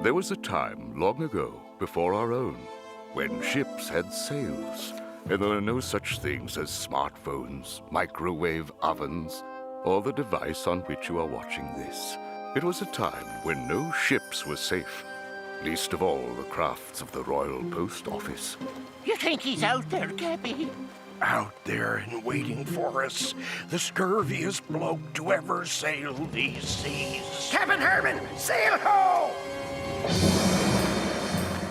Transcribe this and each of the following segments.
There was a time long ago, before our own, when ships had sails, and there were no such things as smartphones, microwave ovens, or the device on which you are watching this. It was a time when no ships were safe, least of all the crafts of the Royal Post Office. You think he's out there, Gabby? Out there and waiting for us, the scurviest bloke to ever sail these seas. Captain Herman, sail ho!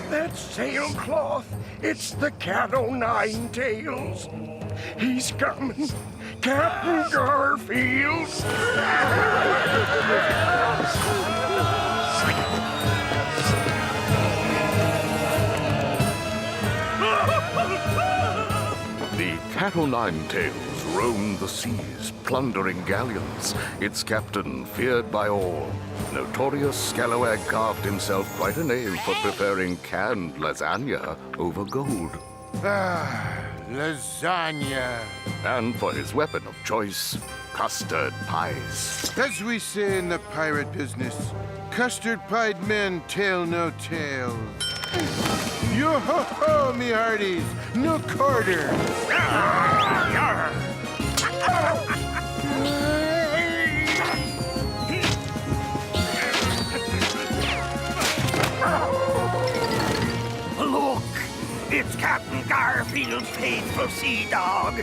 That sailcloth, it's the cat o' nine tails. He's coming, Captain Garfield. The Cat o' Nine Tails roamed the seas, plundering galleons, its captain feared by all. Notorious Scalawag carved himself quite a name for preferring canned lasagna over gold. Ah, lasagna. And for his weapon of choice, custard pies. As we say in the pirate business, custard-pied men tell no tales. Yo-ho-ho, me hearties! No quarter! Look! It's Captain Garfield's faithful sea dog.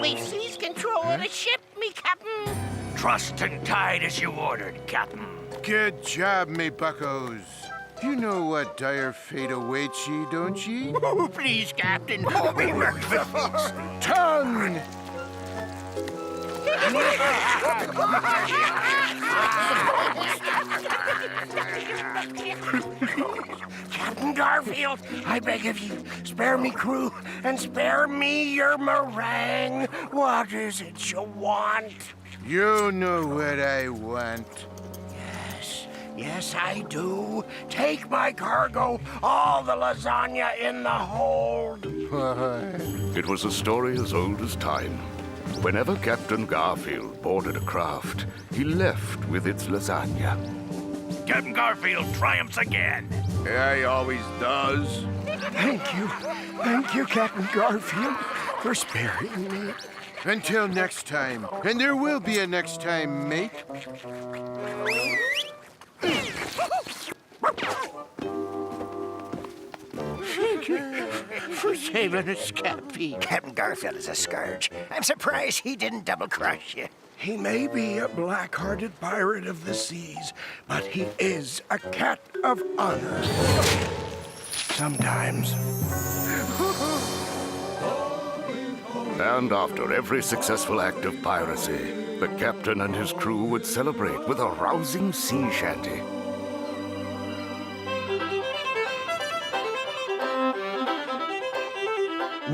We've seized control of the ship, me captain. Trussed and tied as you ordered, captain. Good job, me buckos. You know what dire fate awaits ye, don't ye? Oh, please, captain. Oh, be merciful. Tongue! Captain Garfield, I beg of you, spare me crew and spare me your meringue. What is it you want? You know what I want. Yes, I do. Take my cargo, all the lasagna in the hold. It was a story as old as time. Whenever Captain Garfield boarded a craft, he left with its lasagna. Captain Garfield triumphs again. Yeah, he always does. Thank you, Captain Garfield, for sparing me. Until next time. And there will be a next time, mate. Thank you for saving us, Cappy. Captain Garfield is a scourge. I'm surprised he didn't double-cross you. He may be a black-hearted pirate of the seas, but he is a cat of honor. Sometimes. And after every successful act of piracy, the captain and his crew would celebrate with a rousing sea shanty.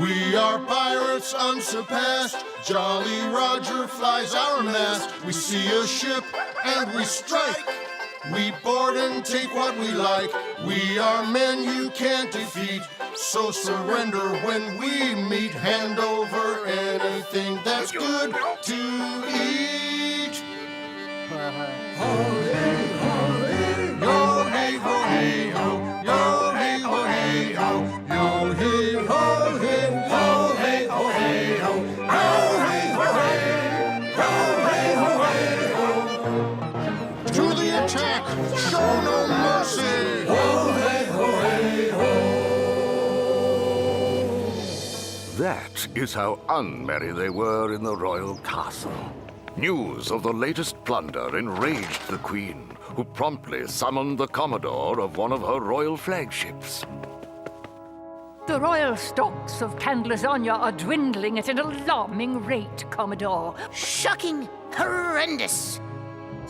We are pirates unsurpassed. Jolly Roger flies our mast. We see a ship and we strike. We board and take what we like. We are men you can't defeat. So surrender when we meet. Hand over anything that's good to eat. Yo hey ho hey ho. Yo hey ho hey ho. Yo hey ho hey ho hey ho hey ho. Yo hey ho hey. Yo hey ho hey ho. To the attack, show no mercy. Ho hey ho hey ho. That is how unmerry they were in the royal castle. News of the latest plunder enraged the queen, who promptly summoned the Commodore of one of her royal flagships. The royal stocks of canned lasagna are dwindling at an alarming rate, Commodore. Shocking! Horrendous!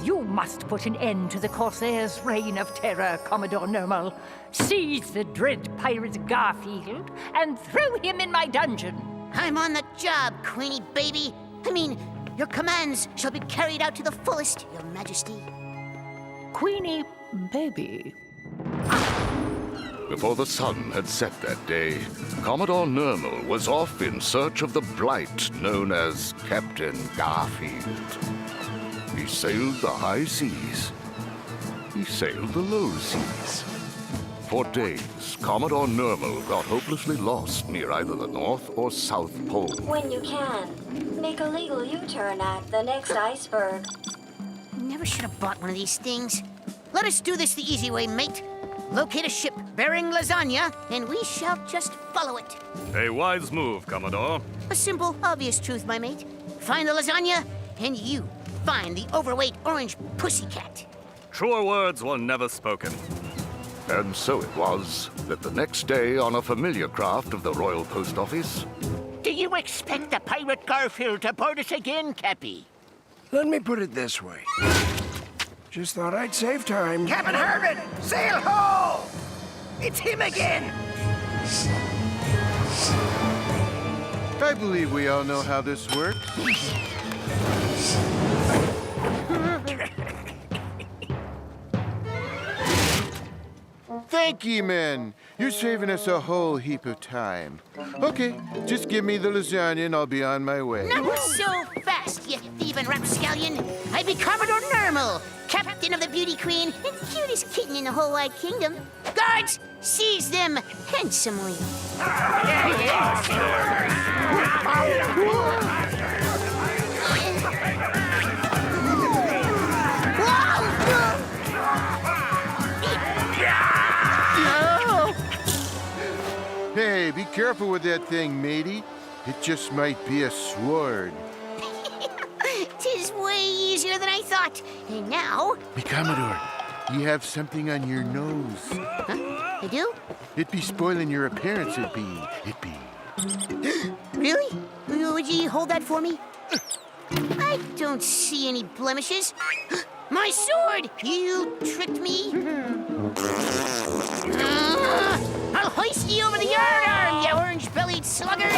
You must put an end to the Corsair's reign of terror, Commodore Normal. Seize the dread pirate Garfield and throw him in my dungeon. I'm on the job, Queenie baby. Your commands shall be carried out to the fullest, Your Majesty. Queenie baby. before the sun had set that day, Commodore Nermal was off in search of the blight known as Captain Garfield. He sailed the high seas. He sailed the low seas. For days, Commodore Nermal got hopelessly lost near either the North or South Pole. When you can, make a legal U-turn at the next iceberg. Never should have bought one of these things. Let us do this the easy way, mate. Locate a ship bearing lasagna, and we shall just follow it. A wise move, Commodore. A simple, obvious truth, my mate. Find the lasagna, and you find the overweight orange pussycat. Truer words were never spoken. And so it was that the next day on a familiar craft of the Royal Post Office... Do you expect the pirate Garfield to board us again, Cappy? Let me put it this way. Just thought I'd save time. Captain Herman, sail ho! It's him again! I believe we all know how this works. Thank ye, men. You're saving us a whole heap of time. Okay, just give me the lasagna and I'll be on my way. Not so fast, you thieving rapscallion. I be Commodore Nermal, captain of the Beauty Queen and cutest kitten in the whole wide kingdom. Guards, seize them handsomely. Hey, be careful with that thing, matey. It just might be a sword. Tis way easier than I thought. And now... Hey, Commodore, you have something on your nose. Huh? I do? It'd be spoiling your appearance, it'd be. Really? Would you hold that for me? I don't see any blemishes. My sword! You tricked me? I'll hoist you over the yardarm, you orange-bellied sluggard!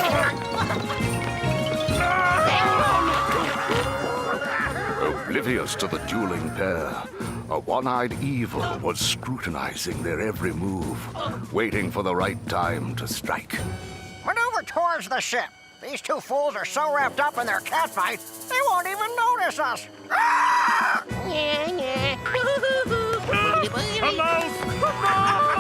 Oblivious to the dueling pair, a one-eyed evil was scrutinizing their every move, waiting for the right time to strike. Maneuver towards the ship. These two fools are so wrapped up in their catfight, they won't even notice us. Ah! A mouse! A mouse!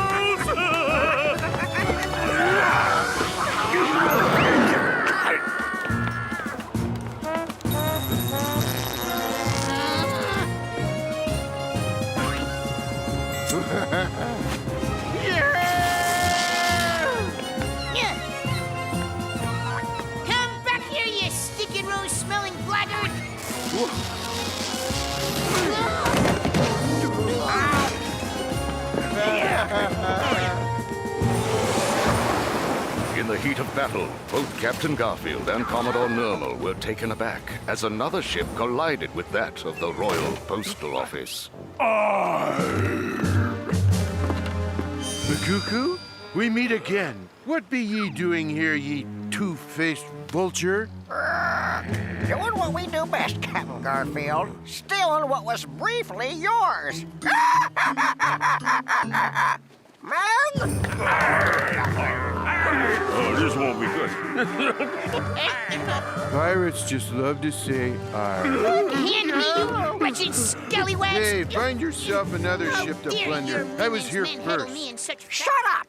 Come back here, you stinking rose-smelling blackguard! In the heat of battle, both Captain Garfield and Commodore Nermal were taken aback as another ship collided with that of the Royal Postal Office. Cuckoo, we meet again. What be ye doing here, ye two-faced vulture? Doing what we do best, Captain Garfield. Stealing what was briefly yours. Man! Oh, this won't be good. Pirates just love to say "arr." Hand me, you wretched scallywags! Hey, find yourself another How ship to dare plunder. your I was here men handle first. me in such Shut up!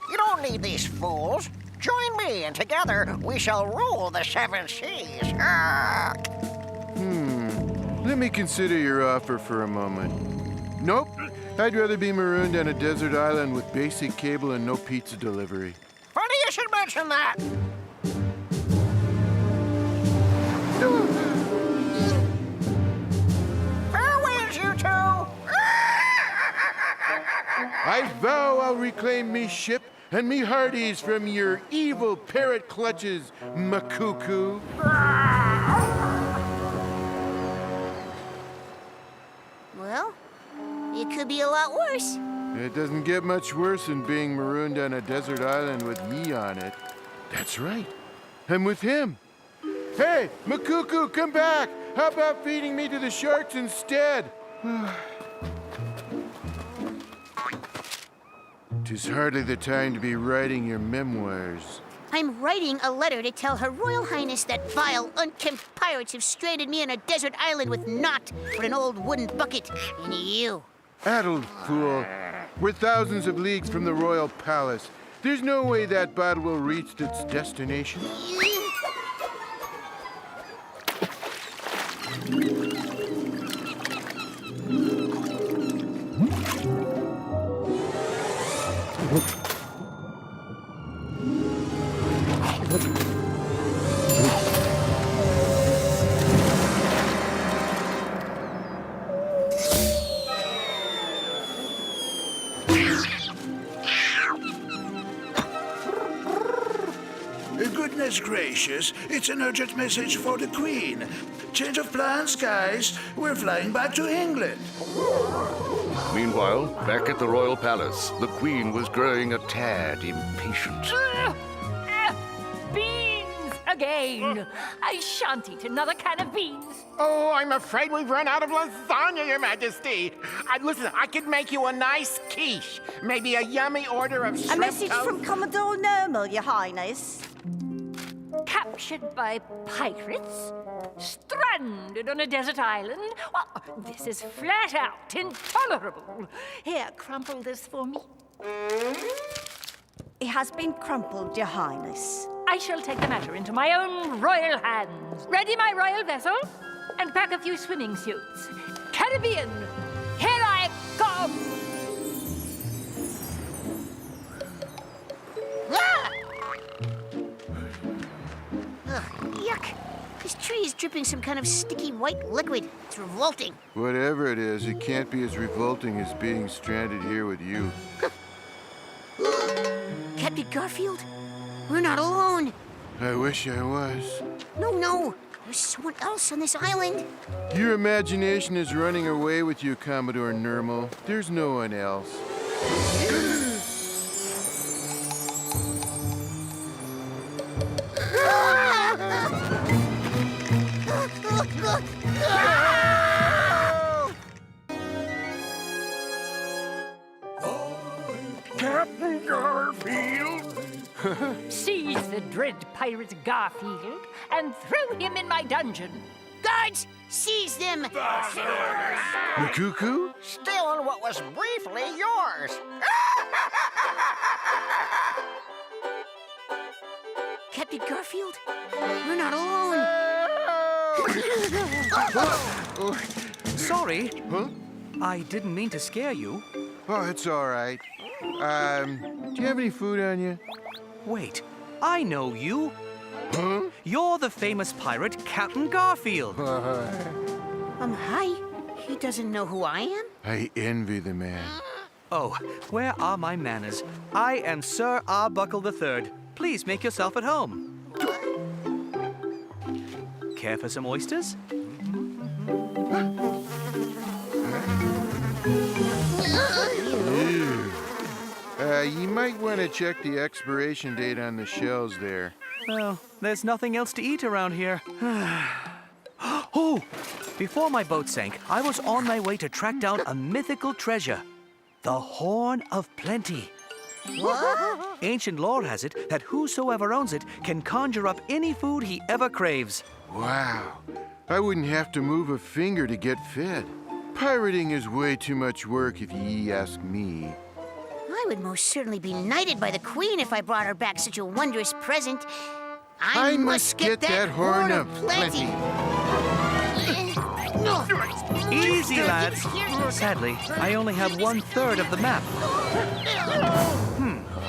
You don't need these fools. Join me, and together we shall rule the seven seas. Let me consider your offer for a moment. Nope. I'd rather be marooned on a desert island with basic cable and no pizza delivery. Funny you should mention that. Fair winds, you two. I vow I'll reclaim me ship and me hearties from your evil parrot clutches, Makuku. Well, it could be a lot worse. It doesn't get much worse than being marooned on a desert island with me on it. That's right. I'm with him. Hey, Makuku, come back! How about feeding me to the sharks instead? To is hardly the time to be writing your memoirs. I'm writing a letter to tell Her Royal Highness that vile, unkempt pirates have stranded me on a desert island with naught but an old wooden bucket and you. Addled fool. We're thousands of leagues from the royal palace. There's no way that bottle will reach its destination. Goodness gracious, it's an urgent message for the Queen. Change of plans, guys. We're flying back to England. Meanwhile, back at the royal palace, the Queen was growing a tad impatient. Beans again! I shan't eat another can of beans. Oh, I'm afraid we've run out of lasagna, Your Majesty. Listen, I could make you a nice quiche. Maybe a yummy order of shrimp A message toast. from Commodore Normal, Your Highness. Captured by pirates? Stranded on a desert island? Well, this is flat out intolerable. Here, crumple this for me. It has been crumpled, Your Highness. I shall take the matter into my own royal hands. Ready my royal vessel? And pack a few swimming suits. Caribbean, here I come! Ah! Ugh, yuck. This tree is dripping some kind of sticky white liquid. It's revolting. Whatever it is, it can't be as revolting as being stranded here with you. Captain Garfield, we're not alone. I wish I was. No. There's someone else on this island. Your imagination is running away with you, Commodore Normal. There's no one else. Captain Garfield! Seize the dread pirate Garfield and throw him in my dungeon. Guards, seize them! Cuckoo? Still what was briefly yours. Captain Garfield, we're not alone. Sorry. Huh? I didn't mean to scare you. Oh, it's all right. Do you have any food on you? Wait, I know you. Huh? You're the famous pirate, Captain Garfield. Hi. He doesn't know who I am? I envy the man. Oh, where are my manners? I am Sir Arbuckle III. Please make yourself at home. Care for some oysters? You might want to check the expiration date on the shells there. Well, there's nothing else to eat around here. Oh! Before my boat sank, I was on my way to track down a mythical treasure. The Horn of Plenty. What? Ancient lore has it that whosoever owns it can conjure up any food he ever craves. Wow. I wouldn't have to move a finger to get fed. Pirating is way too much work if ye ask me. I would most certainly be knighted by the Queen if I brought her back such a wondrous present. I must get that Horn of Plenty. Easy, lads. Sadly, I only have 1/3 of the map.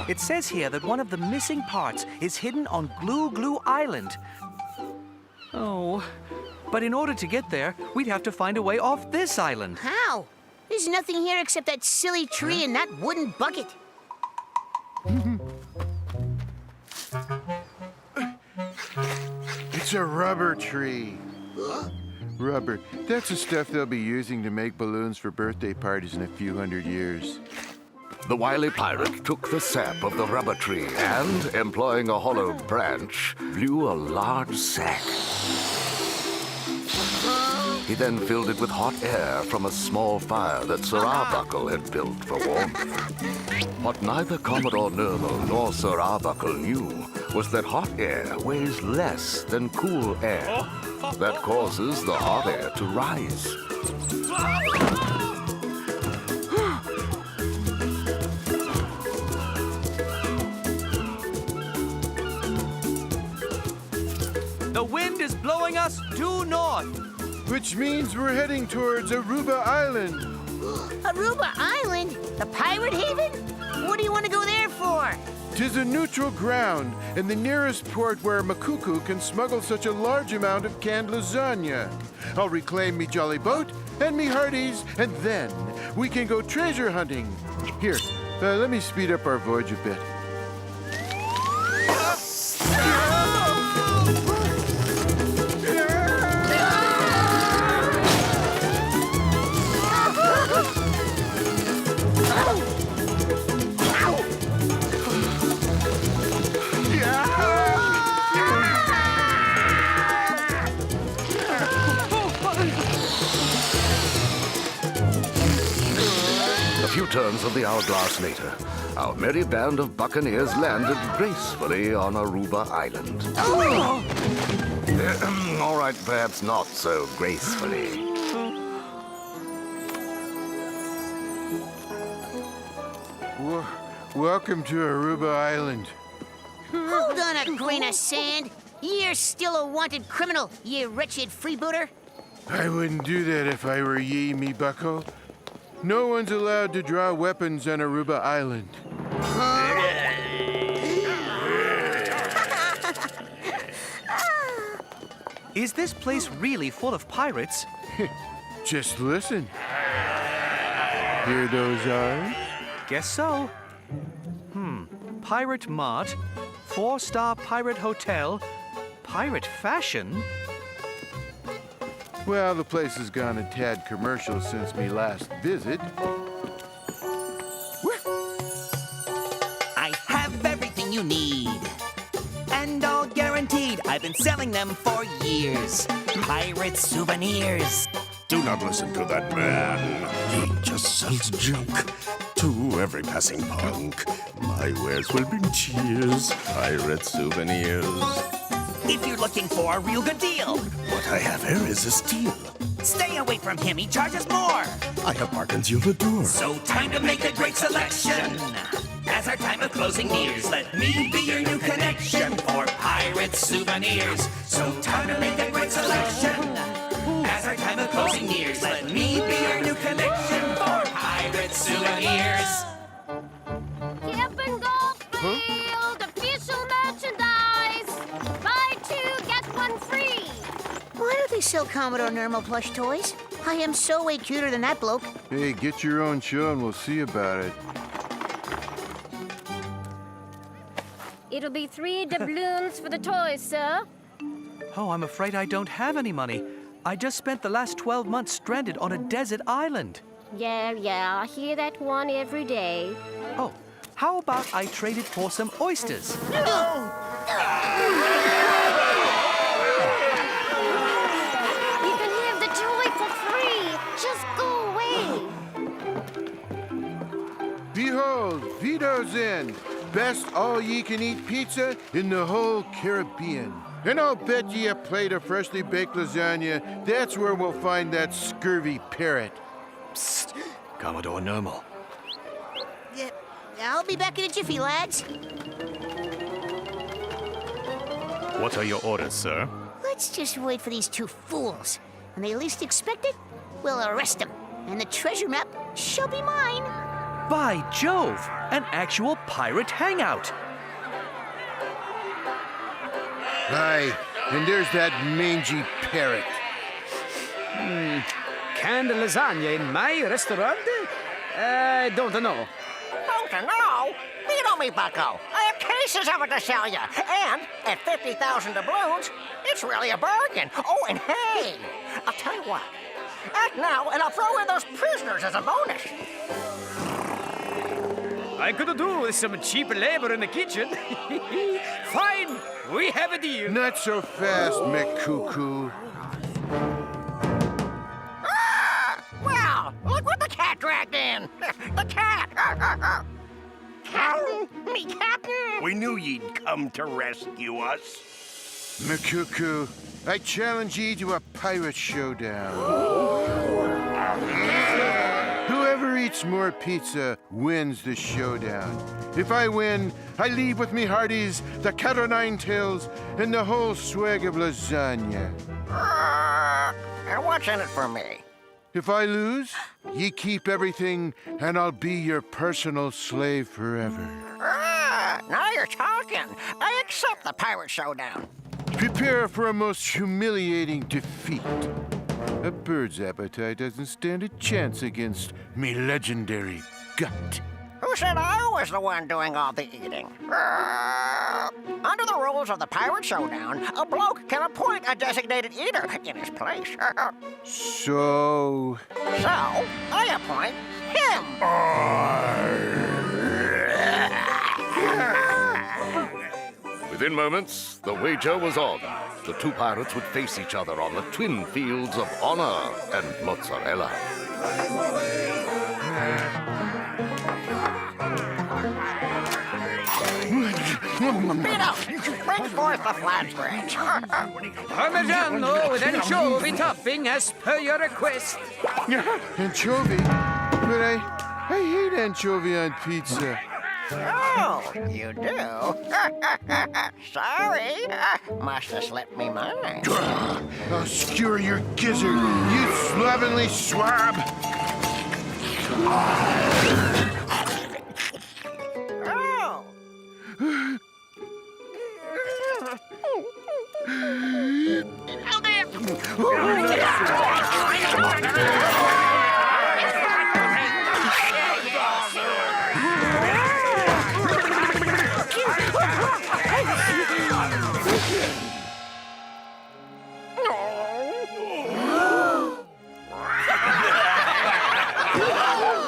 It says here that one of the missing parts is hidden on Glue Island. Oh, but in order to get there, we'd have to find a way off this island. How? There's nothing here except that silly tree and that wooden bucket. It's a rubber tree. Rubber. That's the stuff they'll be using to make balloons for birthday parties in a few hundred years. The wily pirate took the sap of the rubber tree and, employing a hollow branch, blew a large sack. He then filled it with hot air from a small fire that Sir Arbuckle had built for warmth. What neither Commodore Nermal nor Sir Arbuckle knew was that hot air weighs less than cool air. That causes the hot air to rise. The wind is blowing us due north. Which means we're heading towards Aruba Island. Aruba Island? The pirate haven? What do you want to go there for? 'Tis a neutral ground and the nearest port where Makuku can smuggle such a large amount of canned lasagna. I'll reclaim me jolly boat and me hearties, and then we can go treasure hunting. Here, let me speed up our voyage a bit. A few turns of the hourglass later, our merry band of buccaneers landed gracefully on Aruba Island. All right, perhaps not so gracefully. Welcome to Aruba Island. Hold on a grain of sand. You're still a wanted criminal, you wretched freebooter. I wouldn't do that if I were ye, me bucko. No one's allowed to draw weapons on Aruba Island. Is this place really full of pirates? Just listen. Hear those eyes? Guess so. Pirate Mart, 4-star pirate hotel, pirate fashion. Well, the place has gone a tad commercial since me last visit. I have everything you need. And all guaranteed. I've been selling them for years. Pirate souvenirs. Do not listen to that man. He just sells junk to every passing punk. My wares will bring cheers. Pirate souvenirs. If you're looking for a real good deal. What I have here is a steal. Stay away from him, he charges more. I have bargains you'll adore. So time to make a great selection. As our time of closing nears, let me be your new connection for pirate souvenirs. So time to make a great selection. As our time of closing nears, let me be your new connection for pirate souvenirs. Camp and Goldfield, official merchandise. Buy 2, get 1 free. Why do they sell Commodore Nermal plush toys? I am so way cuter than that bloke. Hey, get your own show and we'll see about it. It'll be 3 doubloons for the toys, sir. Oh, I'm afraid I don't have any money. I just spent the last 12 months stranded on a desert island. Yeah, I hear that one every day. Oh, how about I trade it for some oysters? You can have the toy for free. Just go away. Behold, Vito's in. Best all-ye-can-eat pizza in the whole Caribbean. And I'll bet ye a plate of freshly baked lasagna, that's where we'll find that scurvy parrot. Psst, Commodore Nermal. Yeah, I'll be back in a jiffy, lads. What are your orders, sir? Let's just wait for these 2 fools. When they least expect it, we'll arrest them. And the treasure map shall be mine. By Jove, an actual pirate hangout. Aye, and there's that mangy parrot. Canned lasagna in my restaurant? I don't know. Don't know? Vito, me bucko. I have cases of it to sell you. And at 50,000 doubloons, it's really a bargain. Oh, and hey, I'll tell you what. Act now, and I'll throw in those prisoners as a bonus. I could do with some cheap labor in the kitchen. Fine, we have a deal. Not so fast, McCuckoo. Captain! The cat! Captain? Me captain? We knew you'd come to rescue us. Makuku, I challenge ye to a pirate showdown. Whoever eats more pizza wins the showdown. If I win, I leave with me hearties, the cat o' nine tails, and the whole swag of lasagna. And what's in it for me? If I lose, ye keep everything, and I'll be your personal slave forever. Now you're talking. I accept the pirate showdown. Prepare for a most humiliating defeat. A bird's appetite doesn't stand a chance against me legendary gut. Who said I was the one doing all the eating? Under the rules of the pirate showdown, a bloke can appoint a designated eater in his place. So I appoint him. Within moments, the wager was on. The two pirates would face each other on the twin fields of honor and mozzarella. Vito, bring forth the flatbread. Parmigiano with anchovy topping as per your request. Anchovy? But I hate anchovy on pizza. Oh, you do? Sorry. Must have slipped me mind. I'll skewer your gizzard, you slovenly swab!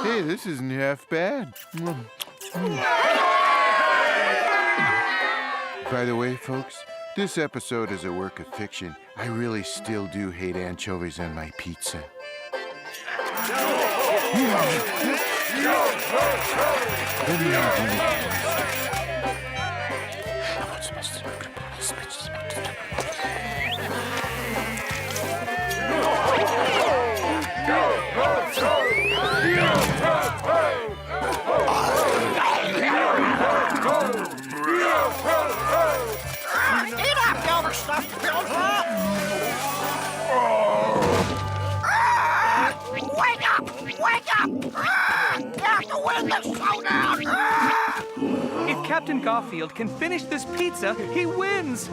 Hey, this isn't half bad. By the way, folks, this episode is a work of fiction. I really still do hate anchovies on my pizza. Eat up, you overstuffed pilfer! Wake up! Wake up! You have to win this showdown! If Captain Garfield can finish this pizza, he wins!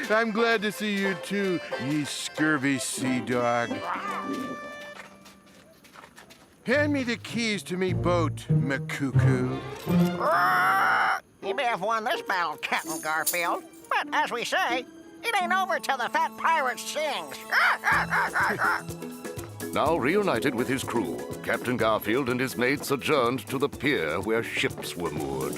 I'm glad to see you too, ye scurvy sea dog. Hand me the keys to me boat, Makuku. You may have won this battle, Captain Garfield, but as we say, it ain't over till the fat pirate sings. Now reunited with his crew, Captain Garfield and his mates adjourned to the pier where ships were moored.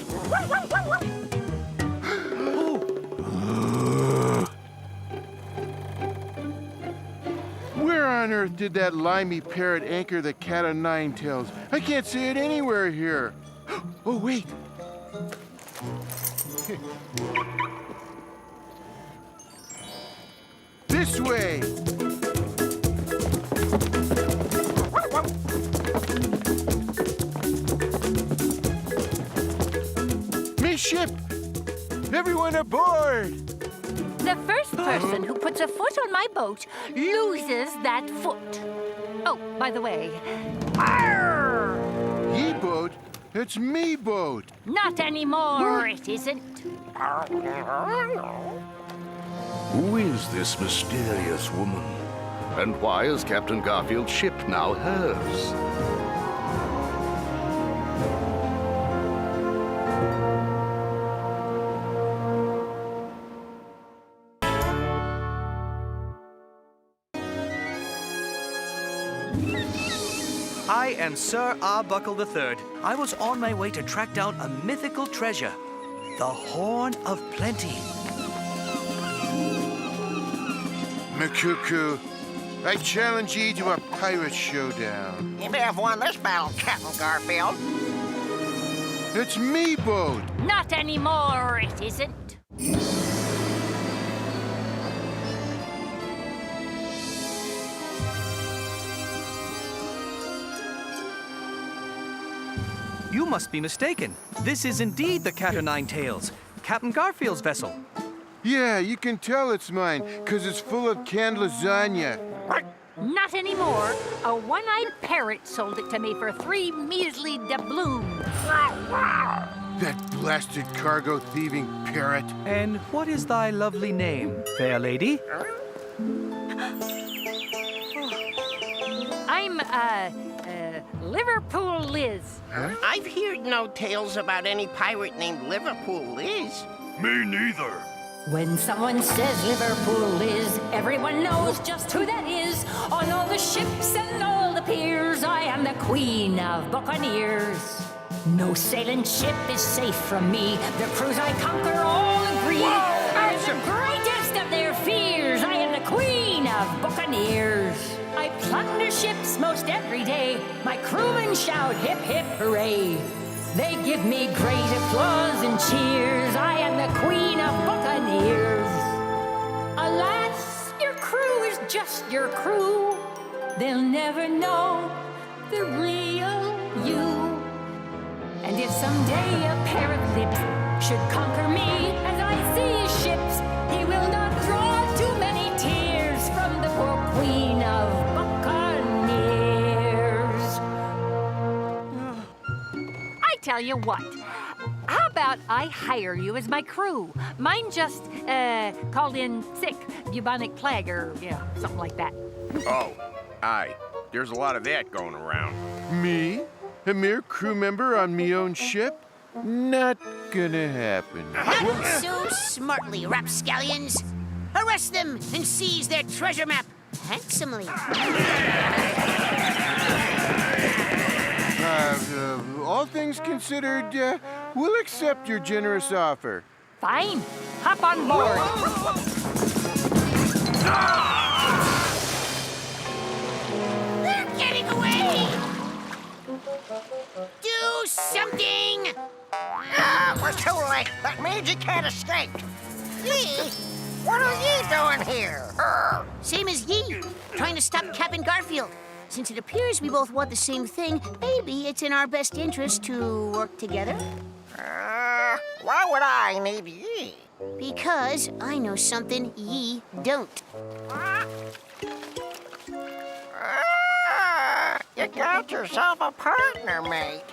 Where on earth did that limey parrot anchor the cat o' nine tails? I can't see it anywhere here. Oh, wait. This way. Me ship. Everyone aboard. The first person who puts a foot on my boat loses that foot. Oh, by the way, arr! Ye boat? It's me boat. Not anymore, it isn't. Who is this mysterious woman? And why is Captain Garfield's ship now hers? I am Sir Arbuckle III. I was on my way to track down a mythical treasure, the Horn of Plenty. Makuku, I challenge ye to a pirate showdown. You may have won this battle, Captain Garfield. It's me boat. Not anymore, it isn't. You must be mistaken. This is indeed the Cat o' Nine Tails, Captain Garfield's vessel. Yeah, you can tell it's mine, 'cause it's full of canned lasagna. Not anymore. A one-eyed parrot sold it to me for 3 measly doubloons. That blasted cargo thieving parrot. And what is thy lovely name, fair lady? I'm, Liverpool Liz. I've heard no tales about any pirate named Liverpool Liz. Me neither. When someone says Liverpool Liz, everyone knows just who that is. On all the ships and all the piers, I am the queen of buccaneers. No sailing ship is safe from me. The crews I conquer all agree. I'm the greatest of their fears. I am the queen of buccaneers. I plunder ships most every day. My crewmen shout hip hip hooray. They give me great applause and cheers. I am the queen of buccaneers. Alas, your crew is just your crew. They'll never know the real you. And if someday a pair of lips should conquer me as I see his ships, he will not draw too many tears from the poor queen of buccaneers. I tell you what, how about I hire you as my crew? Mine just called in sick, bubonic plague, or something like that. Oh, aye. There's a lot of that going around. Me? A mere crew member on me own ship? Not gonna happen. Not so smartly, rapscallions. Arrest them and seize their treasure map handsomely. All things considered, we'll accept your generous offer. Fine. Hop on board. They're getting away! Do something! We're too late. That means you can't escape. Ye? What are ye doing here? Same as ye, trying to stop Captain Garfield. Since it appears we both want the same thing, maybe it's in our best interest to work together. Why would I need ye? Because I know something ye don't. You got yourself a partner, mate.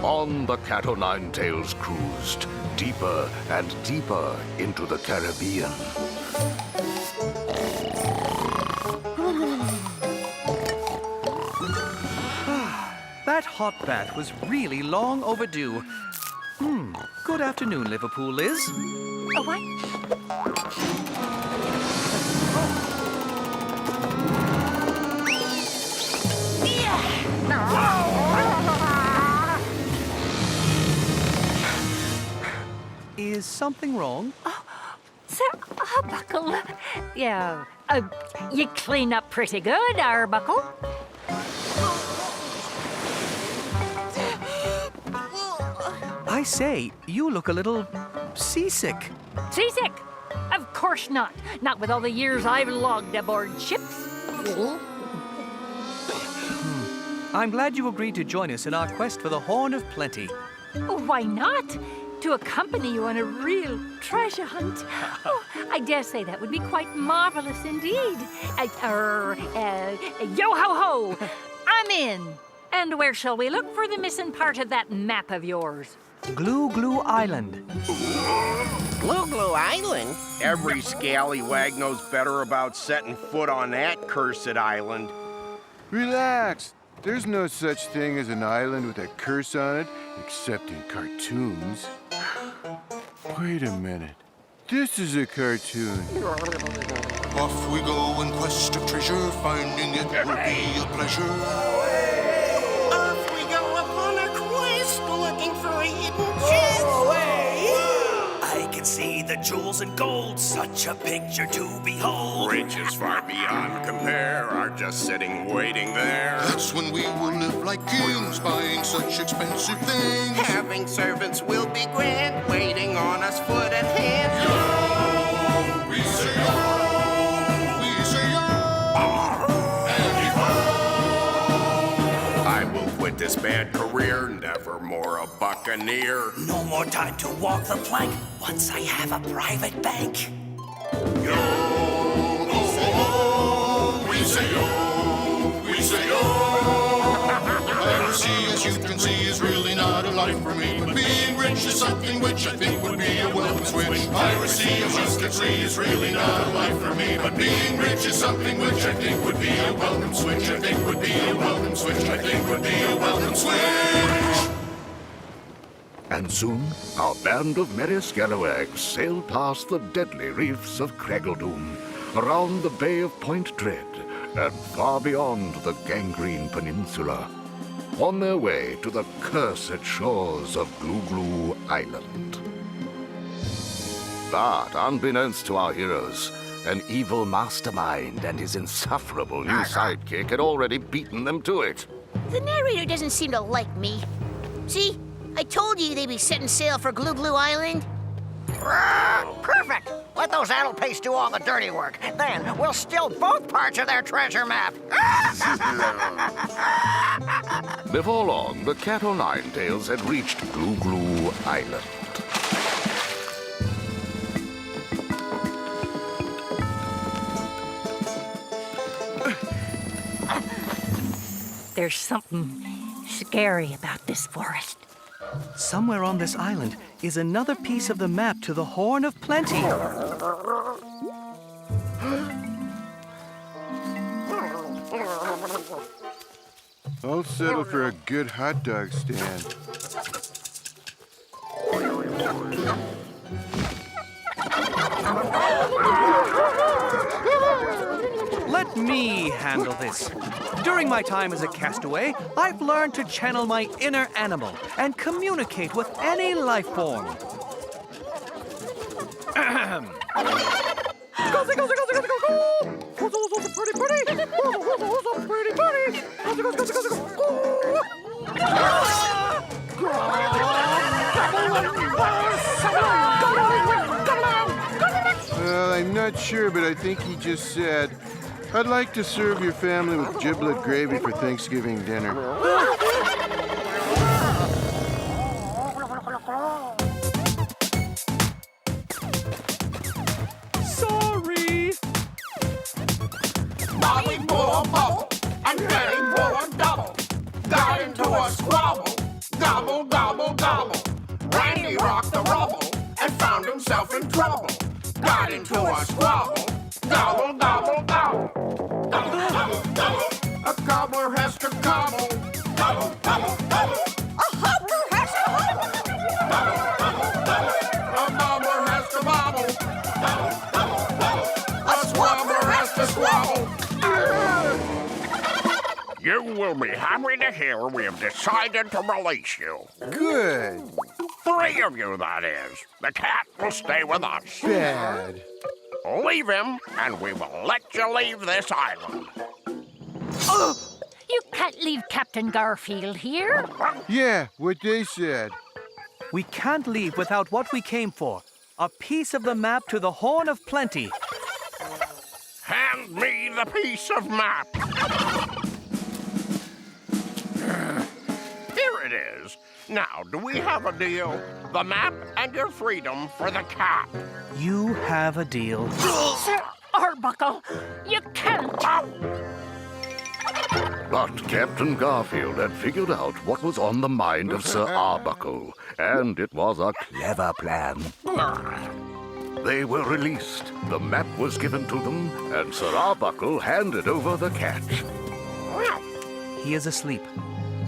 On the Cat o' Nine Tails cruised deeper and deeper into the Caribbean. That hot bath was really long overdue. Good afternoon, Liverpool Liz. Oh, what? Is something wrong? Oh, Sir Arbuckle. Yeah, you clean up pretty good, Arbuckle. I say, you look a little seasick. Seasick? Of course not. Not with all the years I've logged aboard ships. I'm glad you agreed to join us in our quest for the Horn of Plenty. Why not? To accompany you on a real treasure hunt. Oh, I dare say that would be quite marvelous indeed. Yo-ho-ho! I'm in. And where shall we look for the missing part of that map of yours? Glue Glue Island. Glue Glue Island? Every scallywag knows better about setting foot on that cursed island. Relax. There's no such thing as an island with a curse on it, except in cartoons. Wait a minute. This is a cartoon. Off we go in quest of treasure, finding it will be a pleasure. Off we go upon a quest, looking for a hidden gem. I can see the jewels and gold, such a picture to behold. Riches far beyond compare are just sitting waiting there. That's when we will live like kings, buying such expensive things. Having servants will be grand, waiting on us foot and hand. Yo, we say yo, we say yo, and I will quit this bad career, never more a buccaneer. No more time to walk the plank once I have a private bank. Yo, oh, we say yo, we say yo. Piracy, as you can see, is really not a life for me. But being rich is something which I think would be a welcome switch. Piracy, as you can see, is really not a life for me. But being rich is something which I think would be a welcome switch. I think would be a welcome switch. I think would be a welcome switch. And soon, our band of merry scalawags sailed past the deadly reefs of Craggledoom, around the Bay of Point Dread, and far beyond the Gangrene Peninsula, on their way to the cursed shores of Glue Island. But unbeknownst to our heroes, an evil mastermind and his insufferable new sidekick had already beaten them to it. The narrator doesn't seem to like me. See? I told you they'd be setting sail for Glue Island. Perfect! Let those addle-pastes do all the dirty work. Then we'll steal both parts of their treasure map. Before long, the Cat o' Nine Tails had reached Glue Island. There's something scary about this forest. Somewhere on this island is another piece of the map to the Horn of Plenty. I'll settle for a good hot dog stand. Let me handle this. During my time as a castaway, I've learned to channel my inner animal and communicate with any life form. Well, I'm not sure, but I think he just said, I'd like to serve your family with giblet gravy for Thanksgiving dinner. Sorry. Molly blew a bubble, and Penny blew a double. Got into a squabble, gobble, gobble, gobble. Randy rocked the rubble and found himself in trouble. Got into a squabble, gobble, gobble, gobble. Gobble, gobble, gobble. A cobbler has to gobble. Gobble, gobble, gobble. A hopper has to hobble. Gobble, gobble, gobble. A gobbler has to bobble. Gobble, gobble, gobble. A squabbler has to squabble. You will be happy to hear we have decided to release you. Good. 3 of you, that is. The cat will stay with us. Bad. Leave him, and we will let you leave this island. You can't leave Captain Garfield here. Yeah, what they said. We can't leave without what we came for. A piece of the map to the Horn of Plenty. Hand me the piece of map. Here it is. Now, do we have a deal? The map and your freedom for the cat. You have a deal. Sir Arbuckle, you can't. But Captain Garfield had figured out what was on the mind of Sir Arbuckle, and it was a clever plan. They were released, the map was given to them, and Sir Arbuckle handed over the cat. He is asleep.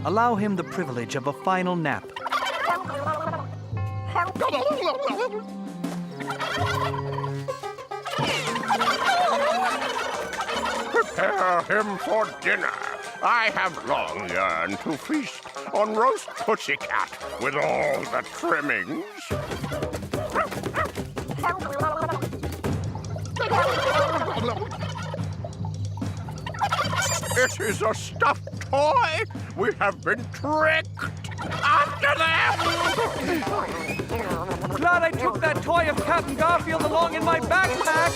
Allow him the privilege of a final nap. prepare him for dinner. I have long yearned to feast on roast pussycat with all the trimmings. It is a stuffed toy. We have been tricked. After them! Glad I took that toy of Captain Garfield along in my backpack.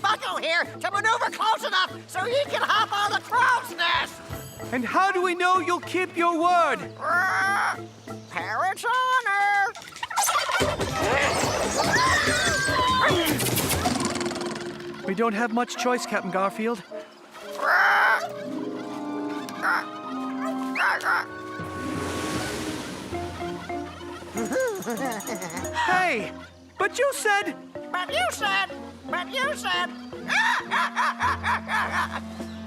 Bucko here to maneuver close enough so he can hop on the crow's nest. And how do we know you'll keep your word? Parrot's honor. We don't have much choice, Captain Garfield. Hey, but you said...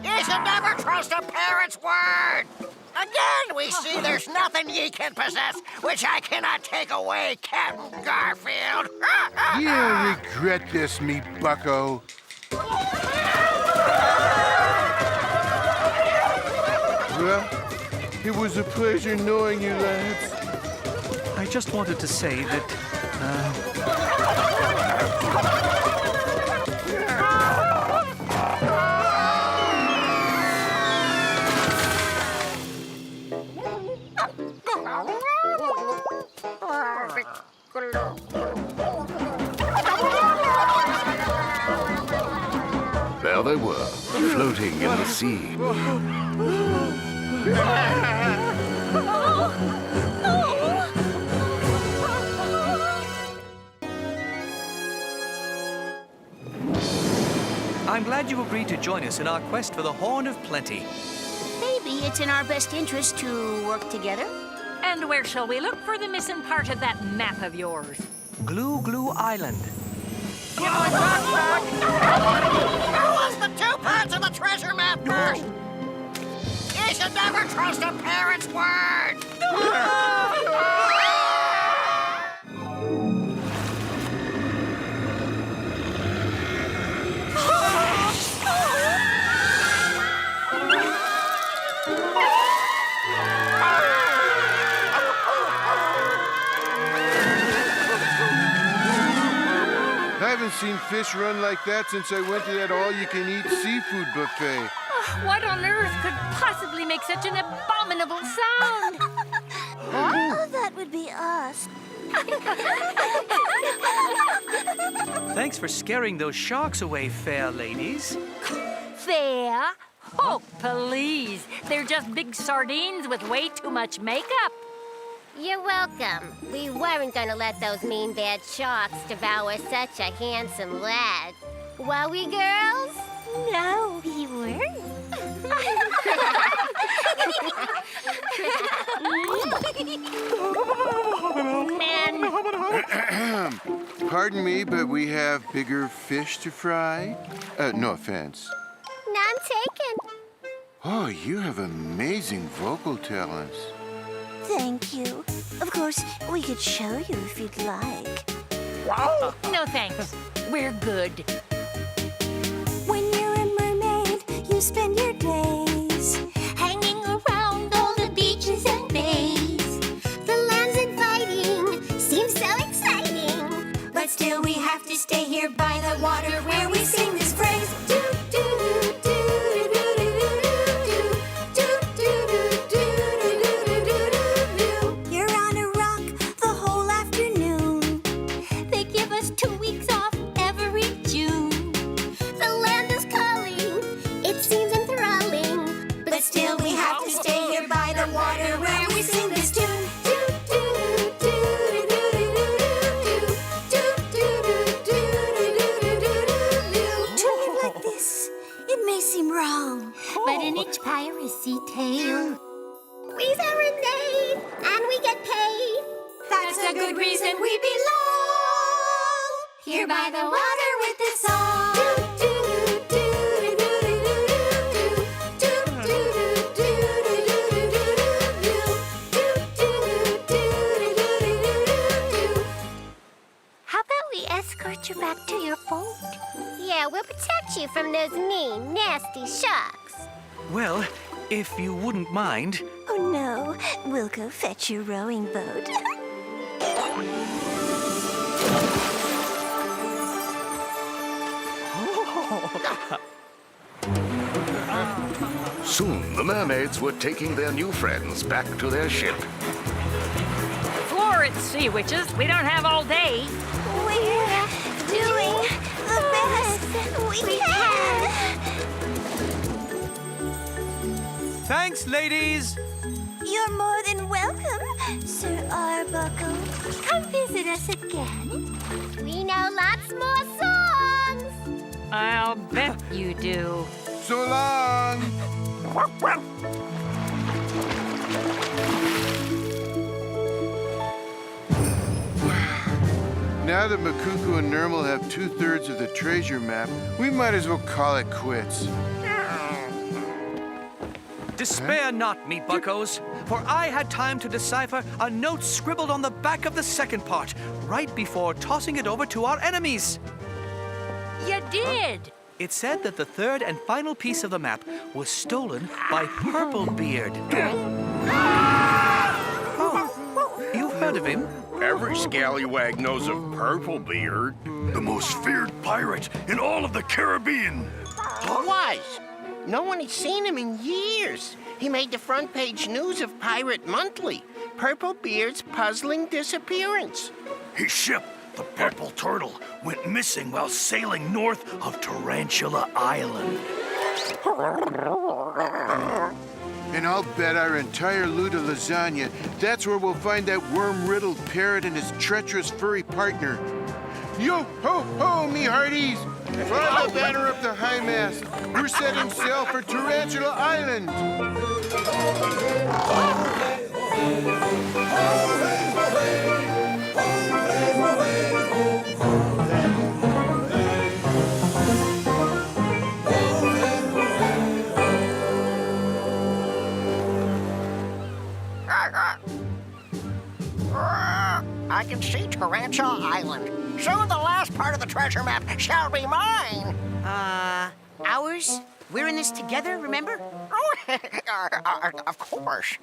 Ye should never trust a parrot's word. Again, we see there's nothing ye can possess which I cannot take away, Captain Garfield. You'll regret this, me bucko. Well, it was a pleasure knowing you, lads. I just wanted to say that, There they were, floating in the sea. I'm glad you agreed to join us in our quest for the Horn of Plenty. Maybe it's in our best interest to work together. And where shall we look for the missing part of that map of yours? Glue Island. Give my backpack! Who was the 2 parts of the treasure map first? You should never trust a parrot's word! I haven't seen fish run like that since I went to that all-you-can-eat seafood buffet. What on earth could possibly make such an abominable sound? Oh, that would be us. Thanks for scaring those sharks away, fair ladies. Fair? Oh, please. They're just big sardines with way too much makeup. You're welcome. We weren't going to let those mean bad sharks devour such a handsome lad. Were we, girls? No, we weren't. Pardon me, but we have bigger fish to fry. No offense. None taken. Oh, you have amazing vocal talents. Thank you. Of course, we could show you if you'd like. Wow. No thanks. We're good. When you're a mermaid, you spend your days hanging around all the beaches and bays. The land's inviting, seems so exciting. But still we have to stay here by the water where we sing this phrase. Do, do, do, do, do, do, do, do, do, do, do, do, do, do. You're on a rock the whole afternoon. They give us 2 weeks off every June. The land is calling, it seems enthralling. But still we have to stay here by the water where we sing this tune. Do, do, do, do, do, do, do, do. Here by the water with the song. How about we escort you back to your boat? Yeah, we'll protect you from those mean, nasty sharks. Well, if you wouldn't mind. Oh no, we'll go fetch your rowing boat. Soon, the mermaids were taking their new friends back to their ship. For it, sea witches. We don't have all day. We're doing the best we can. Thanks, ladies. You're more than welcome, Sir Arbuckle. Come visit us again. We know lots more songs. I'll bet you do. So long! Now that Makuku and Nermal have 2/3 of the treasure map, we might as well call it quits. Despair not, me buckos, for I had time to decipher a note scribbled on the back of the second part, right before tossing it over to our enemies. You did. It said that the third and final piece of the map was stolen by Purplebeard. Oh, you've heard of him? Every scallywag knows of Purplebeard. The most feared pirate in all of the Caribbean. Was. No one has seen him in years. He made the front page news of Pirate Monthly. Purplebeard's puzzling disappearance. His ship, the Purple Turtle, went missing while sailing north of Tarantula Island. And I'll bet our entire loot of lasagna, that's where we'll find that worm-riddled parrot and his treacherous furry partner. Yo ho ho, me hearties! Fly the banner up the high mast. We're setting sail for Tarantula Island. I can see Tarantula Island. Soon the last part of the treasure map shall be mine. Ours? We're in this together, remember? Oh, of course.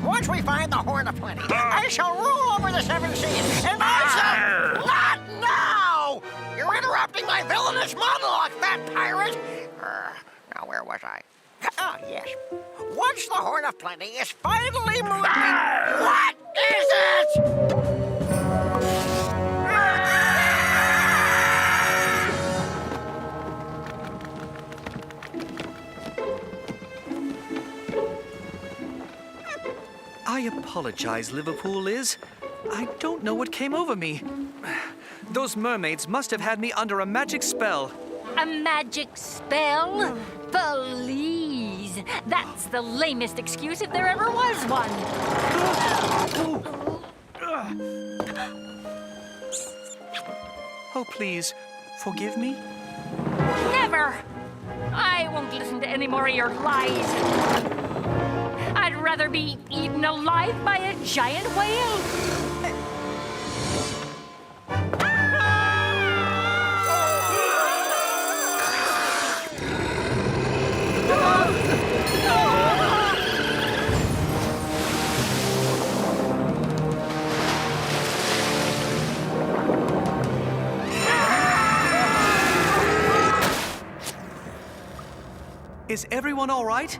Once we find the Horn of Plenty, I shall rule over the seven seas, and I shall... Not now! You're interrupting my villainous monologue, fat pirate! Now, where was I? Ah, yes. Once the Horn of Plenty is finally moved... What is it? I apologize, Liverpool Liz. I don't know what came over me. Those mermaids must have had me under a magic spell. A magic spell? Please. That's the lamest excuse if there ever was one. Oh, please, forgive me. Never. I won't listen to any more of your lies. I'd rather be eaten alive by a giant whale. Is everyone all right?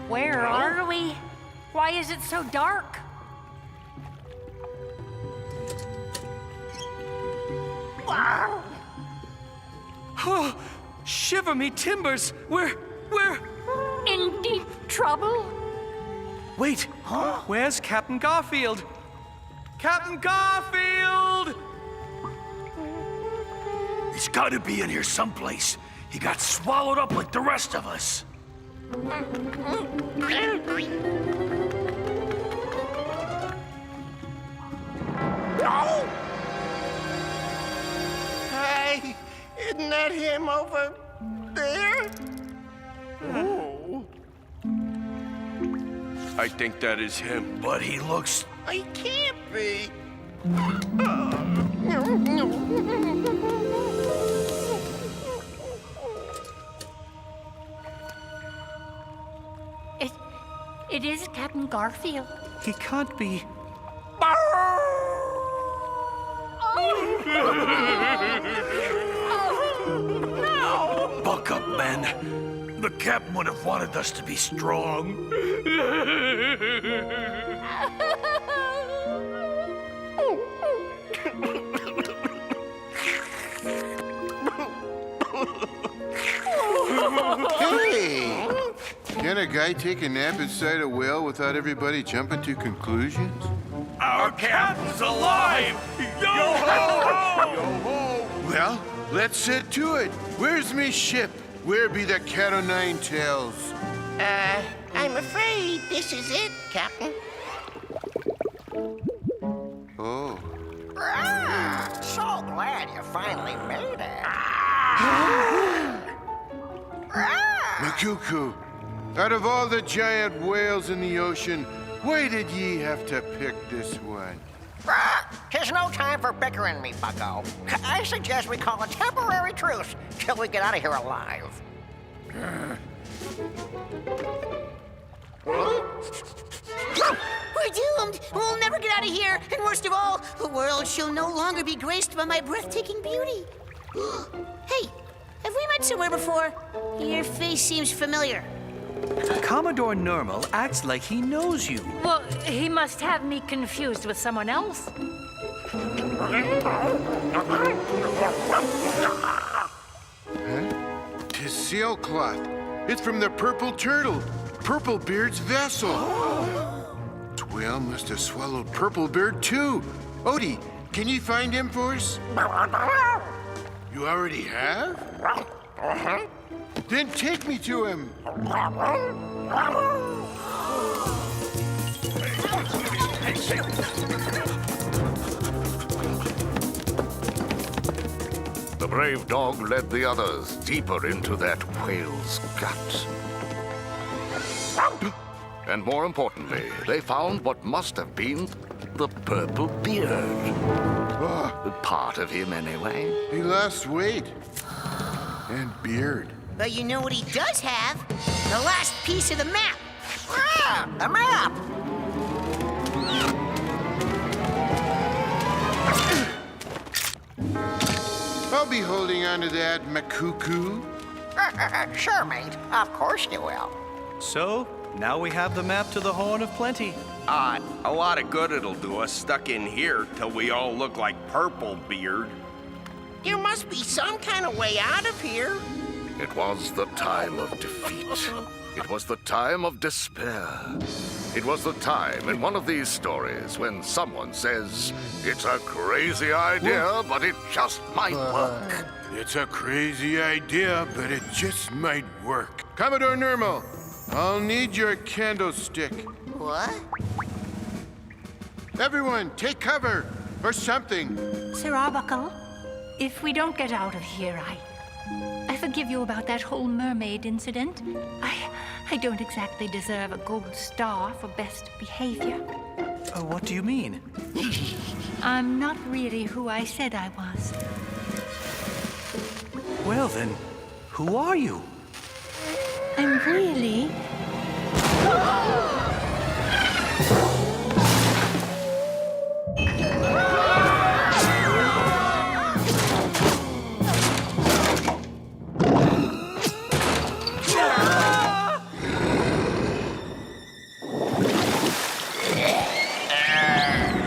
Where are we? Why is it so dark? Oh, shiver me timbers! We're in deep trouble. Wait, where's Captain Garfield? Captain Garfield! He's got to be in here someplace. He got swallowed up like the rest of us. him over there? Oh. I think that is him. But he looks... I can't be. It is Captain Garfield. He can't be. Buck up, men. The captain would have wanted us to be strong. Hey! Can a guy take a nap inside a whale without everybody jumping to conclusions? Our captain's alive! Yo-ho-ho! Yo-ho! Well, let's set to it. Where's me ship? Where be the cat o' nine tails? I'm afraid this is it, Captain. Oh. So glad you finally made it. Makuku, out of all the giant whales in the ocean, why did ye have to pick this one? 'Tis no time for bickering, me bucko. I suggest we call a temporary truce till we get out of here alive. We're doomed. We'll never get out of here. And worst of all, the world shall no longer be graced by my breathtaking beauty. Hey, have we met somewhere before? Your face seems familiar. Commodore Normal acts like he knows you. Well, he must have me confused with someone else. Huh? 'Tis sailcloth. It's from the Purple Turtle, Purplebeard's vessel. Whale must have swallowed Purplebeard too. Odie, can you find him for us? You already have? Then take me to him. The brave dog led the others deeper into that whale's gut. And more importantly, they found what must have been the purple beard. Part of him, anyway. He lost weight. And beard. But you know what he does have? The last piece of the map. The map! I'll be holding on to that, Makuku. Sure, mate. Of course you will. So, now we have the map to the Horn of Plenty. A lot of good it'll do us stuck in here till we all look like Purplebeard. There must be some kind of way out of here. It was the time of defeat. It was the time of despair. It was the time in one of these stories when someone says, it's a crazy idea, but it just might work. It's a crazy idea, but it just might work. Commodore Normal, I'll need your candlestick. What? Everyone, take cover, or something. Sir Arbuckle, if we don't get out of here, I forgive you about that whole mermaid incident. I don't exactly deserve a gold star for best behavior. What do you mean? I'm not really who I said I was. Well then, who are you? I'm really...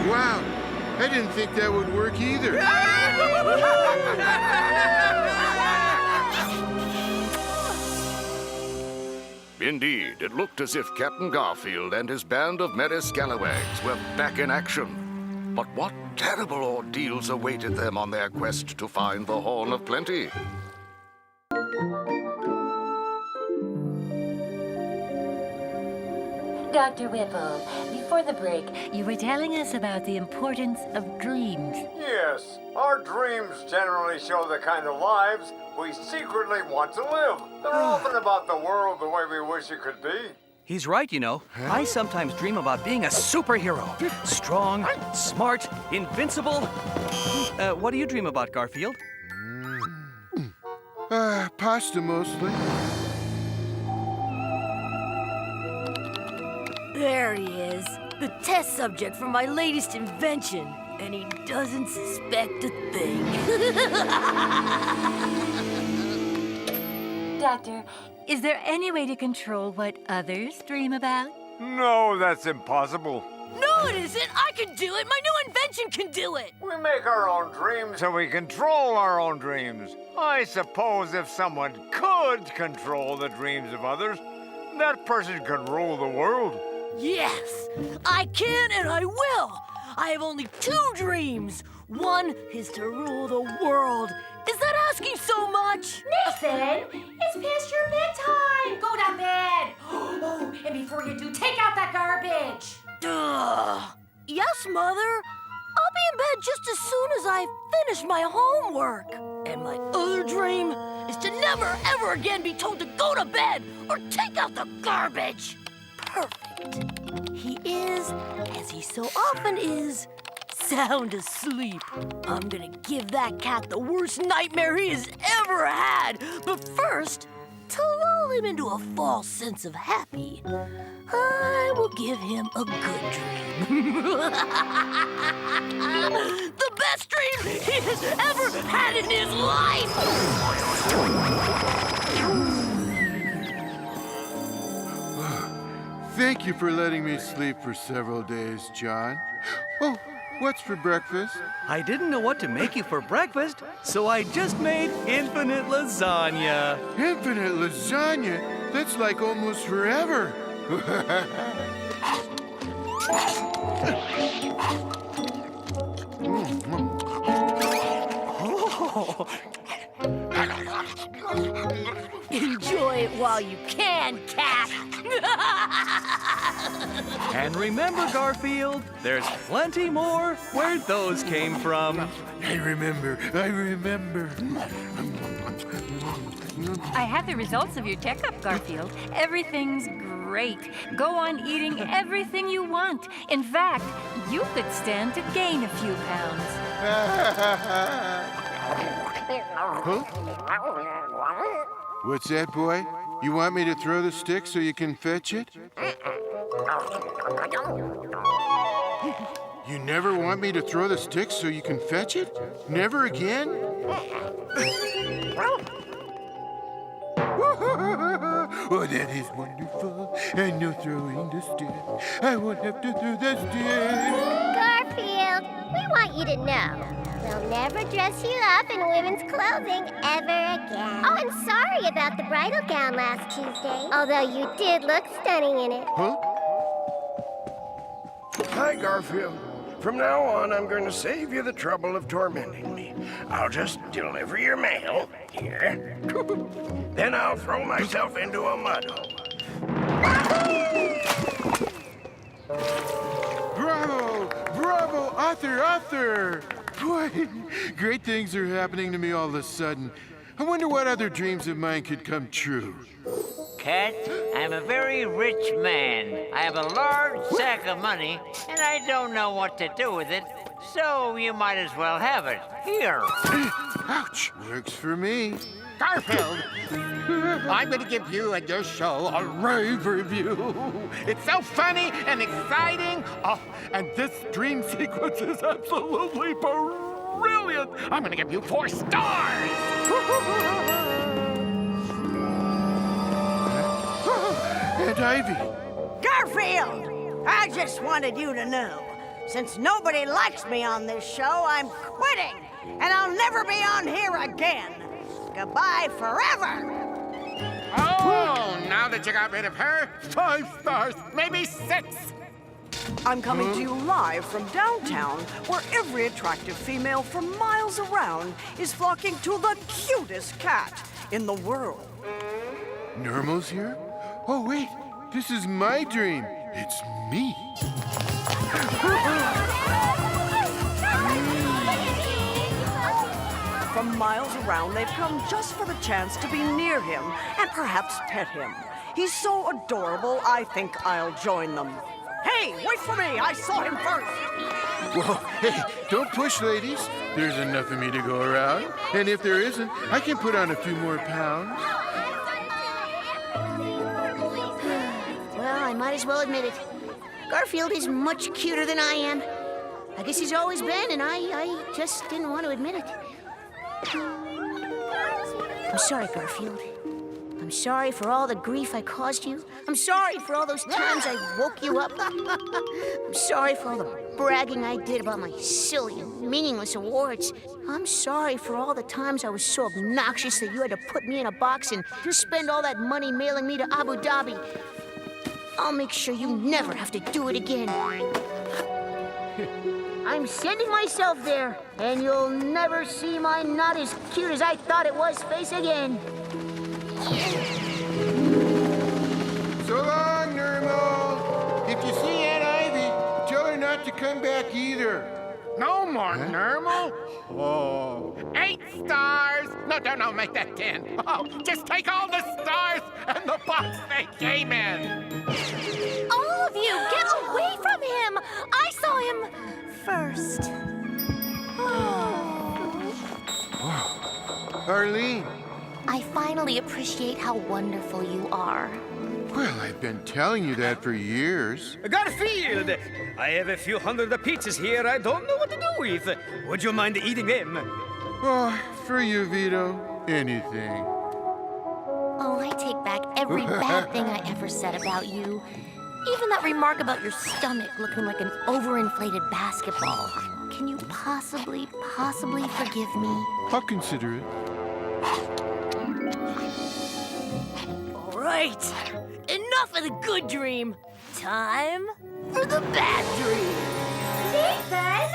Wow, I didn't think that would work either. Indeed, it looked as if Captain Garfield and his band of merry scalawags were back in action. But what terrible ordeals awaited them on their quest to find the Horn of Plenty? Dr. Whipple, before the break, you were telling us about the importance of dreams. Yes, our dreams generally show the kind of lives we secretly want to live. They're often about the world the way we wish it could be. He's right, you know. I sometimes dream about being a superhero. Strong, smart, invincible. What do you dream about, Garfield? Pasta mostly. There he is, the test subject for my latest invention, and he doesn't suspect a thing. Doctor, is there any way to control what others dream about? No, that's impossible. No, it isn't! I can do it! My new invention can do it! We make our own dreams and we control our own dreams. I suppose if someone could control the dreams of others, that person could rule the world. Yes, I can and I will! I have only 2 dreams. One is to rule the world. Is that asking so much? Nathan, it's past your bedtime. Go to bed. Oh, and before you do, take out that garbage. Duh. Yes, Mother. I'll be in bed just as soon as I finish my homework. And my other dream is to never, ever again be told to go to bed or take out the garbage. Perfect. He is, as he so often is, sound asleep. I'm gonna give that cat the worst nightmare he has ever had. But first, to lull him into a false sense of happy, I will give him a good dream. The best dream he has ever had in his life! Thank you for letting me sleep for several days, John. Oh, what's for breakfast? I didn't know what to make you for breakfast, so I just made infinite lasagna. Infinite lasagna? That's like almost forever. Oh. Enjoy it while you can, cat. And remember, Garfield, there's plenty more where those came from. I remember. I have the results of your checkup, Garfield. Everything's great. Go on eating everything you want. In fact, you could stand to gain a few pounds. Huh? What's that, boy? You want me to throw the stick so you can fetch it? You never want me to throw the stick so you can fetch it? Never again? Oh, that is wonderful. And no throwing the stick. I won't have to throw the stick. Garfield, we want you to know we'll never dress you up in women's clothing ever again. Oh, and sorry about the bridal gown last Tuesday, although you did look stunning in it. Huh? Hi, Garfield. From now on, I'm going to save you the trouble of tormenting me. I'll just deliver your mail here. Then I'll throw myself into a mud hole. Bravo! Bravo! Arthur! Boy, great things are happening to me all of a sudden. I wonder what other dreams of mine could come true. Cat, I'm a very rich man. I have a large sack of money, and I don't know what to do with it, so you might as well have it. Here. Ouch! Works for me. Garfield, I'm going to give you and your show a rave review. It's so funny and exciting. Oh, and this dream sequence is absolutely brilliant. I'm going to give you 4 stars. Aunt Ivy. Garfield, I just wanted you to know, since nobody likes me on this show, I'm quitting, and I'll never be on here again. Goodbye forever. Oh, now that you got rid of her, 5 stars, maybe 6. I'm coming to you live from downtown, where every attractive female from miles around is flocking to the cutest cat in the world. Normal's here? Oh, wait. This is my dream. It's me. From miles around, they've come just for the chance to be near him and perhaps pet him. He's so adorable, I think I'll join them. Hey, wait for me! I saw him first! Whoa, hey, don't push, ladies. There's enough of me to go around. And if there isn't, I can put on a few more pounds. Well, I might as well admit it. Garfield is much cuter than I am. I guess he's always been, and I just didn't want to admit it. I'm sorry, Garfield. I'm sorry for all the grief I caused you. I'm sorry for all those times I woke you up. I'm sorry for all the bragging I did about my silly and meaningless awards. I'm sorry for all the times I was so obnoxious that you had to put me in a box and spend all that money mailing me to Abu Dhabi. I'll make sure you never have to do it again. I'm sending myself there, and you'll never see my not as cute as I thought it was face again. So long, Nermal. If you see Aunt Ivy, tell her not to come back either. No more, Nermal. Oh. 8 stars. No, make that 10. Oh, just take all the stars and the box they came in. All of you, get away from him! I saw him first. Arlene. I finally appreciate how wonderful you are. Well, I've been telling you that for years. Garfield! I have a few hundred of pizzas here I don't know what to do with. Would you mind eating them? Oh, for you, Vito, anything. Oh, I take back every bad thing I ever said about you. Even that remark about your stomach looking like an overinflated basketball. Can you possibly forgive me? I'll consider it. All right. Enough of the good dream. Time for the bad dream. Nathan!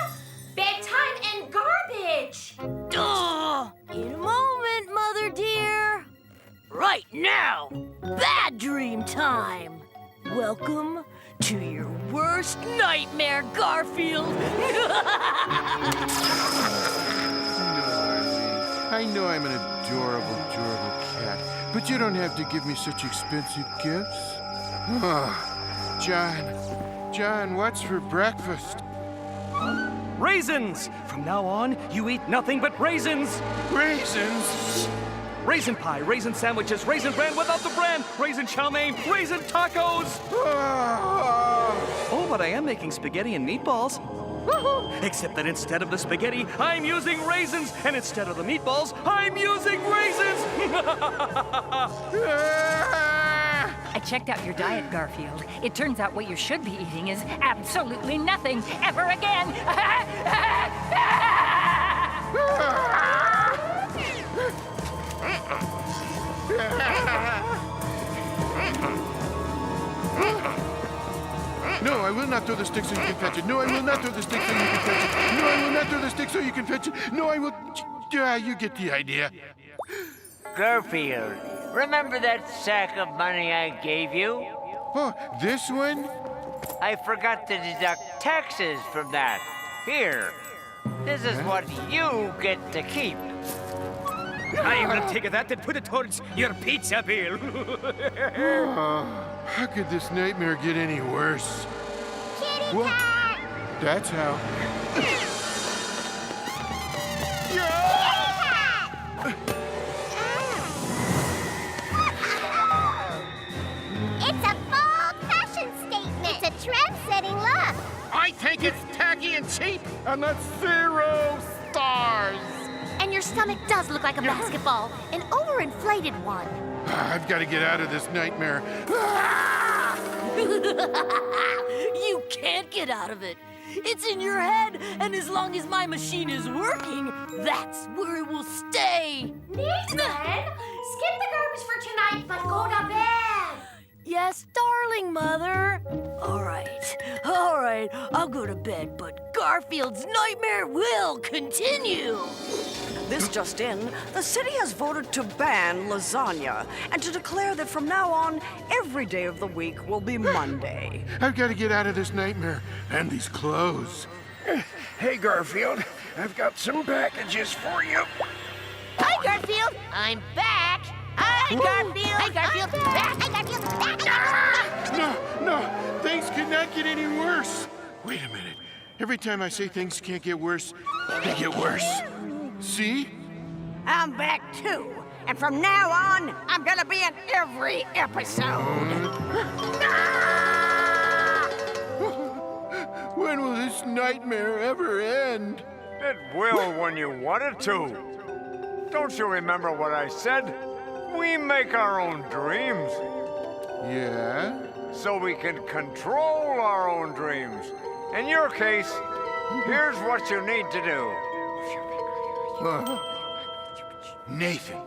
Bedtime and garbage! Duh! In a moment, Mother dear. Right now, bad dream time. Welcome to your worst nightmare, Garfield. I know I'm an adorable cat, but you don't have to give me such expensive gifts. Oh, John, what's for breakfast? Raisins! From now on, you eat nothing but raisins! Raisins? Raisin pie, raisin sandwiches, raisin bran without the bran, raisin chow mein, raisin tacos! Oh, but I am making spaghetti and meatballs. Except that instead of the spaghetti, I'm using raisins, and instead of the meatballs, I'm using raisins! I checked out your diet, Garfield. It turns out what you should be eating is absolutely nothing ever again. No, I will not throw the stick so you can fetch it. No, I will not throw the stick so you can fetch it. No, I will not throw the stick so you can fetch it. No, I will... you get the idea. Garfield, remember that sack of money I gave you? Oh, this one? I forgot to deduct taxes from that. Here, this is what you get to keep. I will take that and put it towards your pizza bill. How could this nightmare get any worse? Kitty cat! That's how. It's a bold fashion statement. It's a trend-setting look. I think it's tacky and cheap, and that's 0 stars. And your stomach does look like a basketball, an overinflated one. I've got to get out of this nightmare. You can't get out of it. It's in your head, and as long as my machine is working, that's where it will stay. Nathan, skip the garbage for tonight, but go to bed. Yes, darling mother. All right, I'll go to bed, but Garfield's nightmare will continue. This just in, the city has voted to ban lasagna and to declare that from now on, every day of the week will be Monday. I've got to get out of this nightmare and these clothes. Hey, Garfield, I've got some packages for you. Hi, Garfield. I'm back. Hi, Garfield. Hi, Garfield. Back. Hi, Garfield. Back. No, things cannot get any worse. Wait a minute. Every time I say things can't get worse, they get worse. See? I'm back too. And from now on, I'm gonna be in every episode. When will this nightmare ever end? It will when you want it to. Don't you remember what I said? We make our own dreams. Yeah? So we can control our own dreams. In your case, here's what you need to do. Nathan,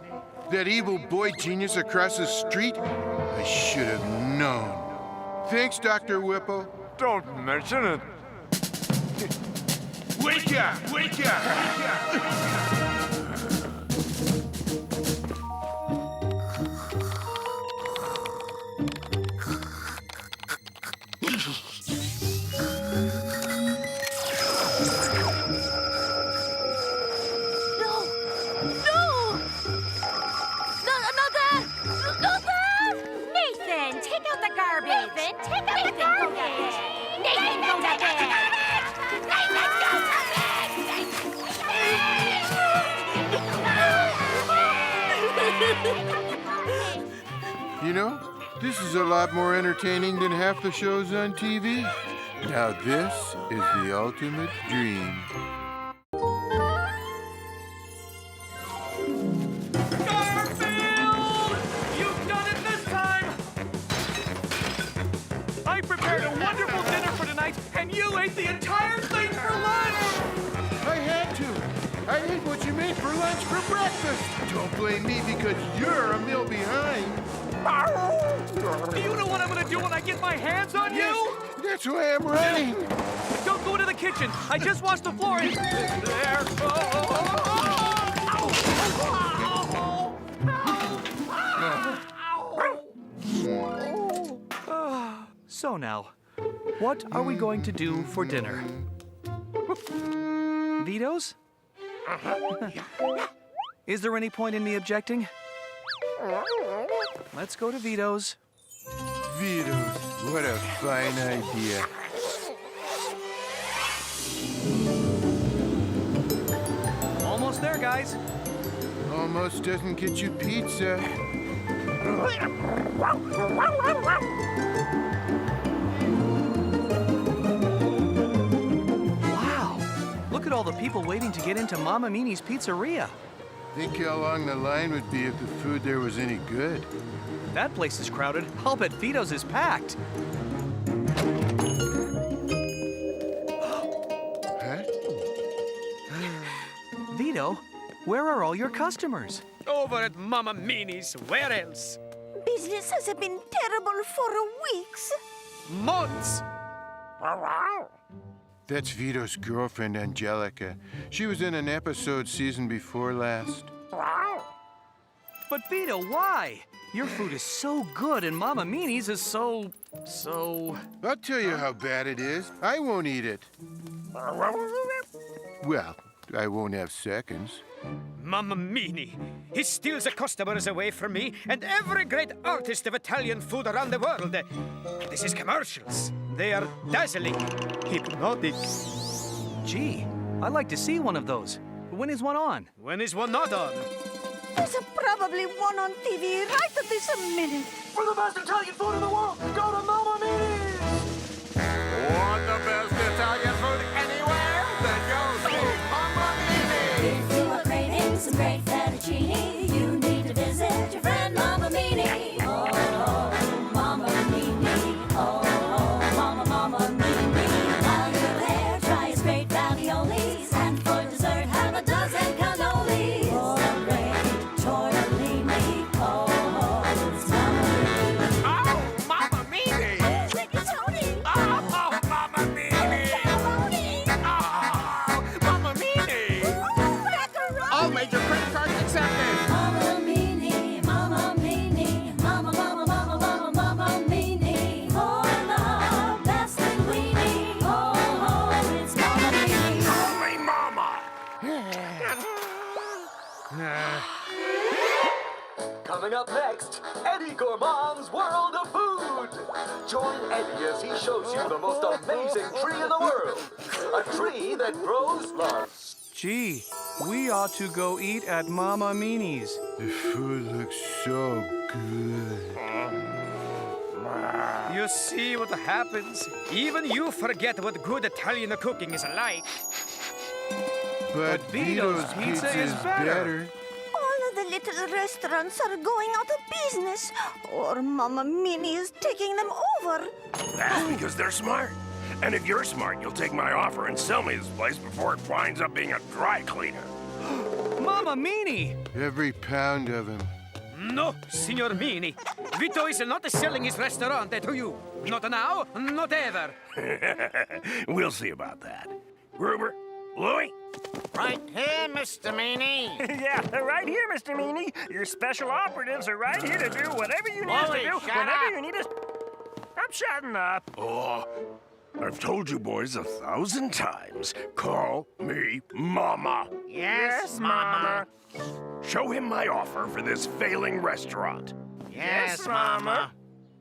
that evil boy genius across the street? I should have known. Thanks, Dr. Whipple. Don't mention it. Wake up! Wake up! Wake up! You know, this is a lot more entertaining than half the shows on TV. Now this is the ultimate dream. Garfield! You've done it this time! I prepared a wonderful dinner for tonight, and you ate the entire thing for lunch! I had to. I ate what you made for lunch for breakfast. Don't blame me because you're a meal behind. Do you know what I'm gonna do when I get my hands on Yes, you? that's why I'm running. Don't go into the kitchen. I just washed the floor. There. So now, what are we going to do for dinner? Vito's? Is there any point in me objecting? Let's go to Vito's. Vito's, what a fine idea. Almost there, guys. Almost doesn't get you pizza. Wow! Look at all the people waiting to get into Mamma Mini's pizzeria. Think how long the line would be if the food there was any good. That place is crowded. I'll bet Vito's is packed. Huh? Vito, where are all your customers? Over at Mamma Mini's. Where else? Business has been terrible for weeks. Months. That's Vito's girlfriend, Angelica. She was in an episode season before last. But Vito, why? Your food is so good and Mamma Mini's is so... I'll tell you how bad it is. I won't eat it. Well, I won't have seconds. Mamma Mini. He steals the customers away from me and every great artist of Italian food around the world. This is commercials. They are dazzling, hypnotic. Gee, I'd like to see one of those. When is one on? When is one not on? There's probably one on TV right at this minute. For the best Italian food in the world, go to Mamma Mini's! Want the best Italian food anywhere? Then go to Mamma Mini's! If you are craving some great fettuccine, you need to visit your friend Mamma Mini. Oh, Mamma Mini. Oh, Mamma Mini. While you're there, try his great raviolis, and for dessert, have a dozen cannolis. Oh, great tortellini. Oh, it's Mamma Mini. Oh, Mamma Mini! Coming up next, Eddie Gourmand's World of Food. Join Eddie as he shows you the most amazing tree in the world. A tree that grows loves. Gee, we ought to go eat at Mama Meanie's. The food looks so good. You see what happens? Even you forget what good Italian cooking is like. But Vito's pizza is better. All of the little restaurants are going out of business, or Mama Minnie is taking them over. That's because they're smart. And if you're smart, you'll take my offer and sell me this place before it winds up being a dry cleaner. Mama Meanie! Every pound of him. No, Signor Meanie. Vito is not selling his restaurant to you. Not now, not ever. We'll see about that. Gruber, Louie? Right here, Mr. Meanie. Yeah, right here, Mr. Meanie. Your special operatives are right here to do whatever you need us to Louie, do shut whenever up. you need us. I'm shutting up. Oh, I've told you boys 1,000 times. Call me Mama. Yes, Mama. Show him my offer for this failing restaurant. Yes, Mama.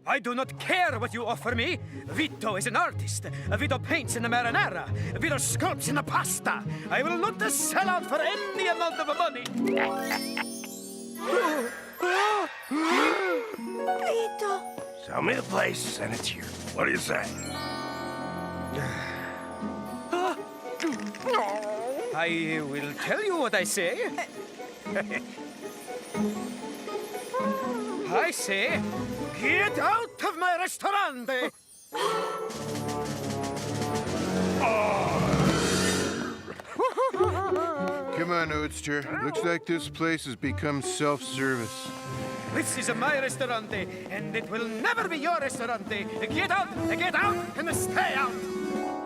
I do not care what you offer me. Vito is an artist. Vito paints in the marinara. Vito sculpts in the pasta. I will not sell out for any amount of money. Vito. Sell me the place and it's here. What do you say? I will tell you what I say. I say, get out of my restaurant! Come on, Oatster. Looks like this place has become self-service. This is my restaurant, and it will never be your restaurant. Get out, and stay out!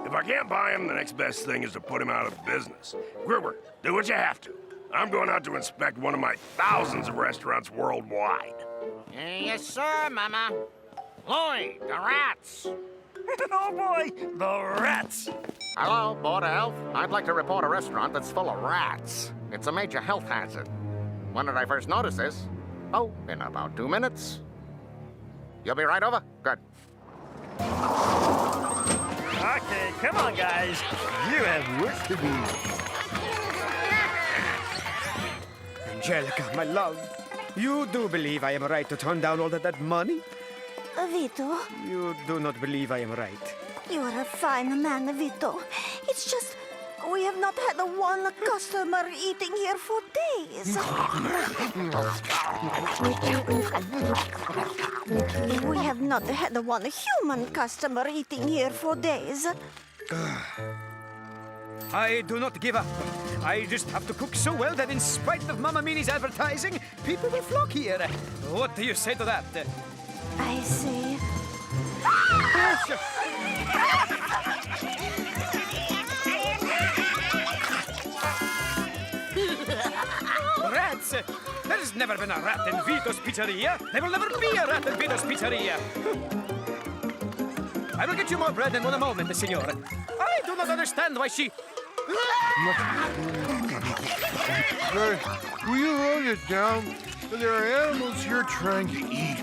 If I can't buy him, the next best thing is to put him out of business. Gruber, do what you have to. I'm going out to inspect one of my thousands of restaurants worldwide. Yes, sir, Mama. Louie, the rats. Oh, boy, the rats. Hello, Board of Health. I'd like to report a restaurant that's full of rats. It's a major health hazard. When did I first notice this? Oh, in about 2 minutes. You'll be right over? Good. Okay, come on, guys. You have work to do. Angelica, my love, you do believe I am right to turn down all that money? Vito, You do not believe I am right. you are a fine man, Vito. It's just we have not had one customer eating here for days. We have not had one human customer eating here for days. I do not give up. I just have to cook so well that in spite of Mama Meanie's advertising, people will flock here. What do you say to that? I see. Rats! There's never been a rat in Vito's Pizzeria. There will never be a rat in Vito's Pizzeria. I will get you more bread in one moment, Signor. I do not understand why she... Hey, will you hold it down? There are animals here trying to eat.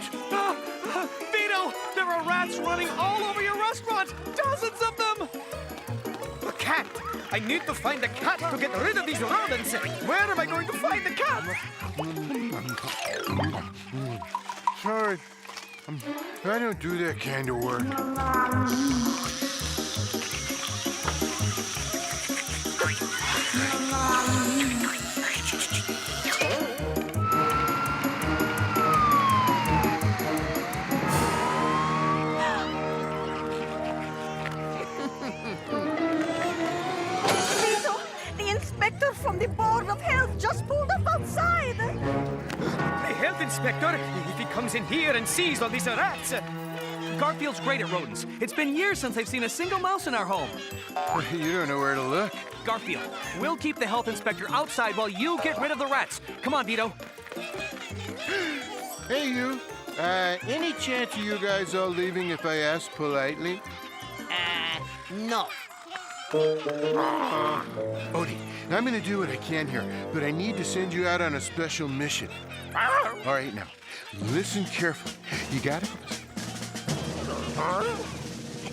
Vito, there are rats running all over your restaurant. Dozens of them. A cat! I need to find a cat to get rid of these rodents. Where am I going to find the cat? Sorry. I don't do that kind of work. Vito, the inspector from the Board of Health just pulled up outside. The health inspector, if he comes in here and sees all these rats... Garfield's great at rodents. It's been years since I've seen a single mouse in our home. You don't know where to look. Garfield, we'll keep the health inspector outside while you get rid of the rats. Come on, Vito. Hey, you. Any chance of you guys all leaving if I ask politely? No. Odie, I'm gonna do what I can here, but I need to send you out on a special mission. All right, now, listen carefully. You got it?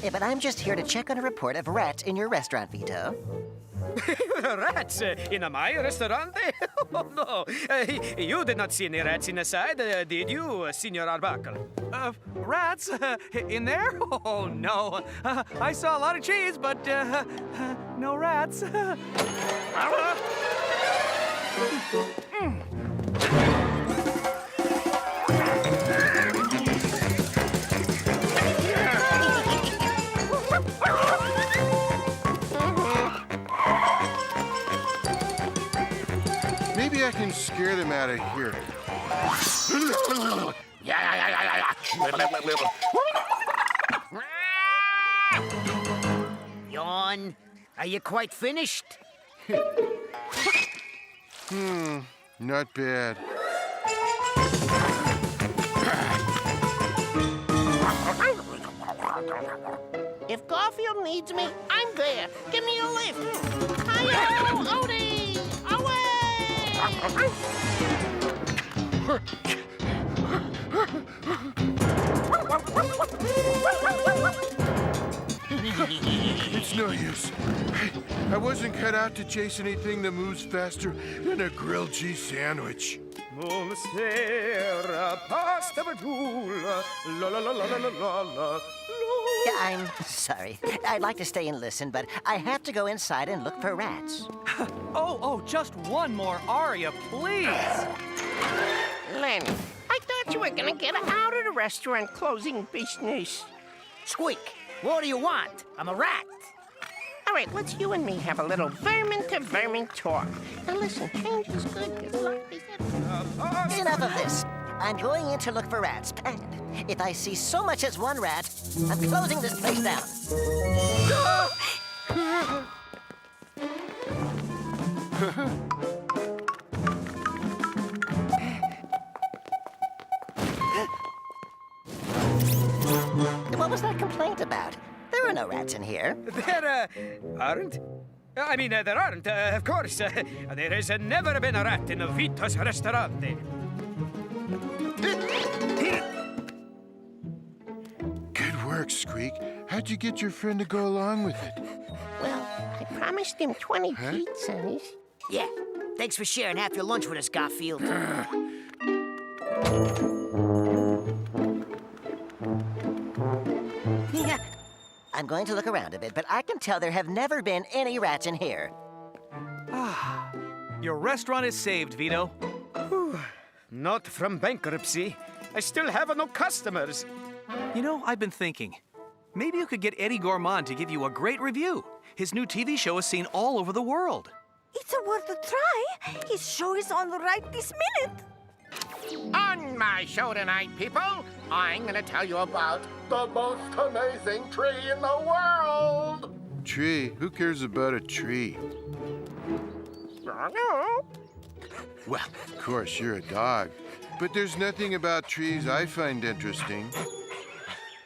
Yeah, but I'm just here to check on a report of rats in your restaurant, Vito. Rats in my restaurant? Oh, no. You did not see any rats inside, did you, Signor Arbuckle? Rats? In there? Oh, no. I saw a lot of cheese, but no rats. Maybe I can scare them out of here. Yawn. Are you quite finished? Not bad. If Garfield needs me, I'm there. Give me a lift. Hi-yo, Odie! Away! It's no use. I wasn't cut out to chase anything that moves faster than a grilled cheese sandwich. Buonasera, pasta vagula, la la la la la la la. Yeah, I'm sorry. I'd like to stay and listen, but I have to go inside and look for rats. Oh, just one more aria, please. Lenny, I thought you were gonna get out of the restaurant closing business. Squeak, what do you want? I'm a rat. All right, let's you and me have a little vermin-to-vermin talk. Now listen, change is good. Good luck. Enough of this. I'm going in to look for rats, and if I see so much as one rat, I'm closing this place down. What was that complaint about? There are no rats in here. There aren't? I mean, there aren't, of course. There has never been a rat in Vito's restaurant. Good work, Squeak. How'd you get your friend to go along with it? Well, I promised him 20 pizzas. Yeah. Thanks for sharing half your lunch with us, Garfield. I'm going to look around a bit, but I can tell there have never been any rats in here. Your restaurant is saved, Vito. Not from bankruptcy. I still have no customers. You know, I've been thinking. Maybe you could get Eddie Gourmand to give you a great review. His new TV show is seen all over the world. It's worth a try. His show is on right this minute. On my show tonight, people, I'm gonna tell you about the most amazing tree in the world. Tree? Who cares about a tree? Well, of course, you're a dog. But there's nothing about trees I find interesting.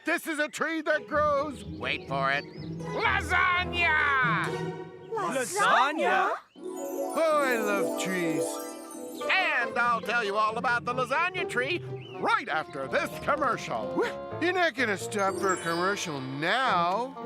This is a tree that grows, wait for it, lasagna! Lasagna? Oh, I love trees. And I'll tell you all about the lasagna tree right after this commercial. You're not gonna stop for a commercial now.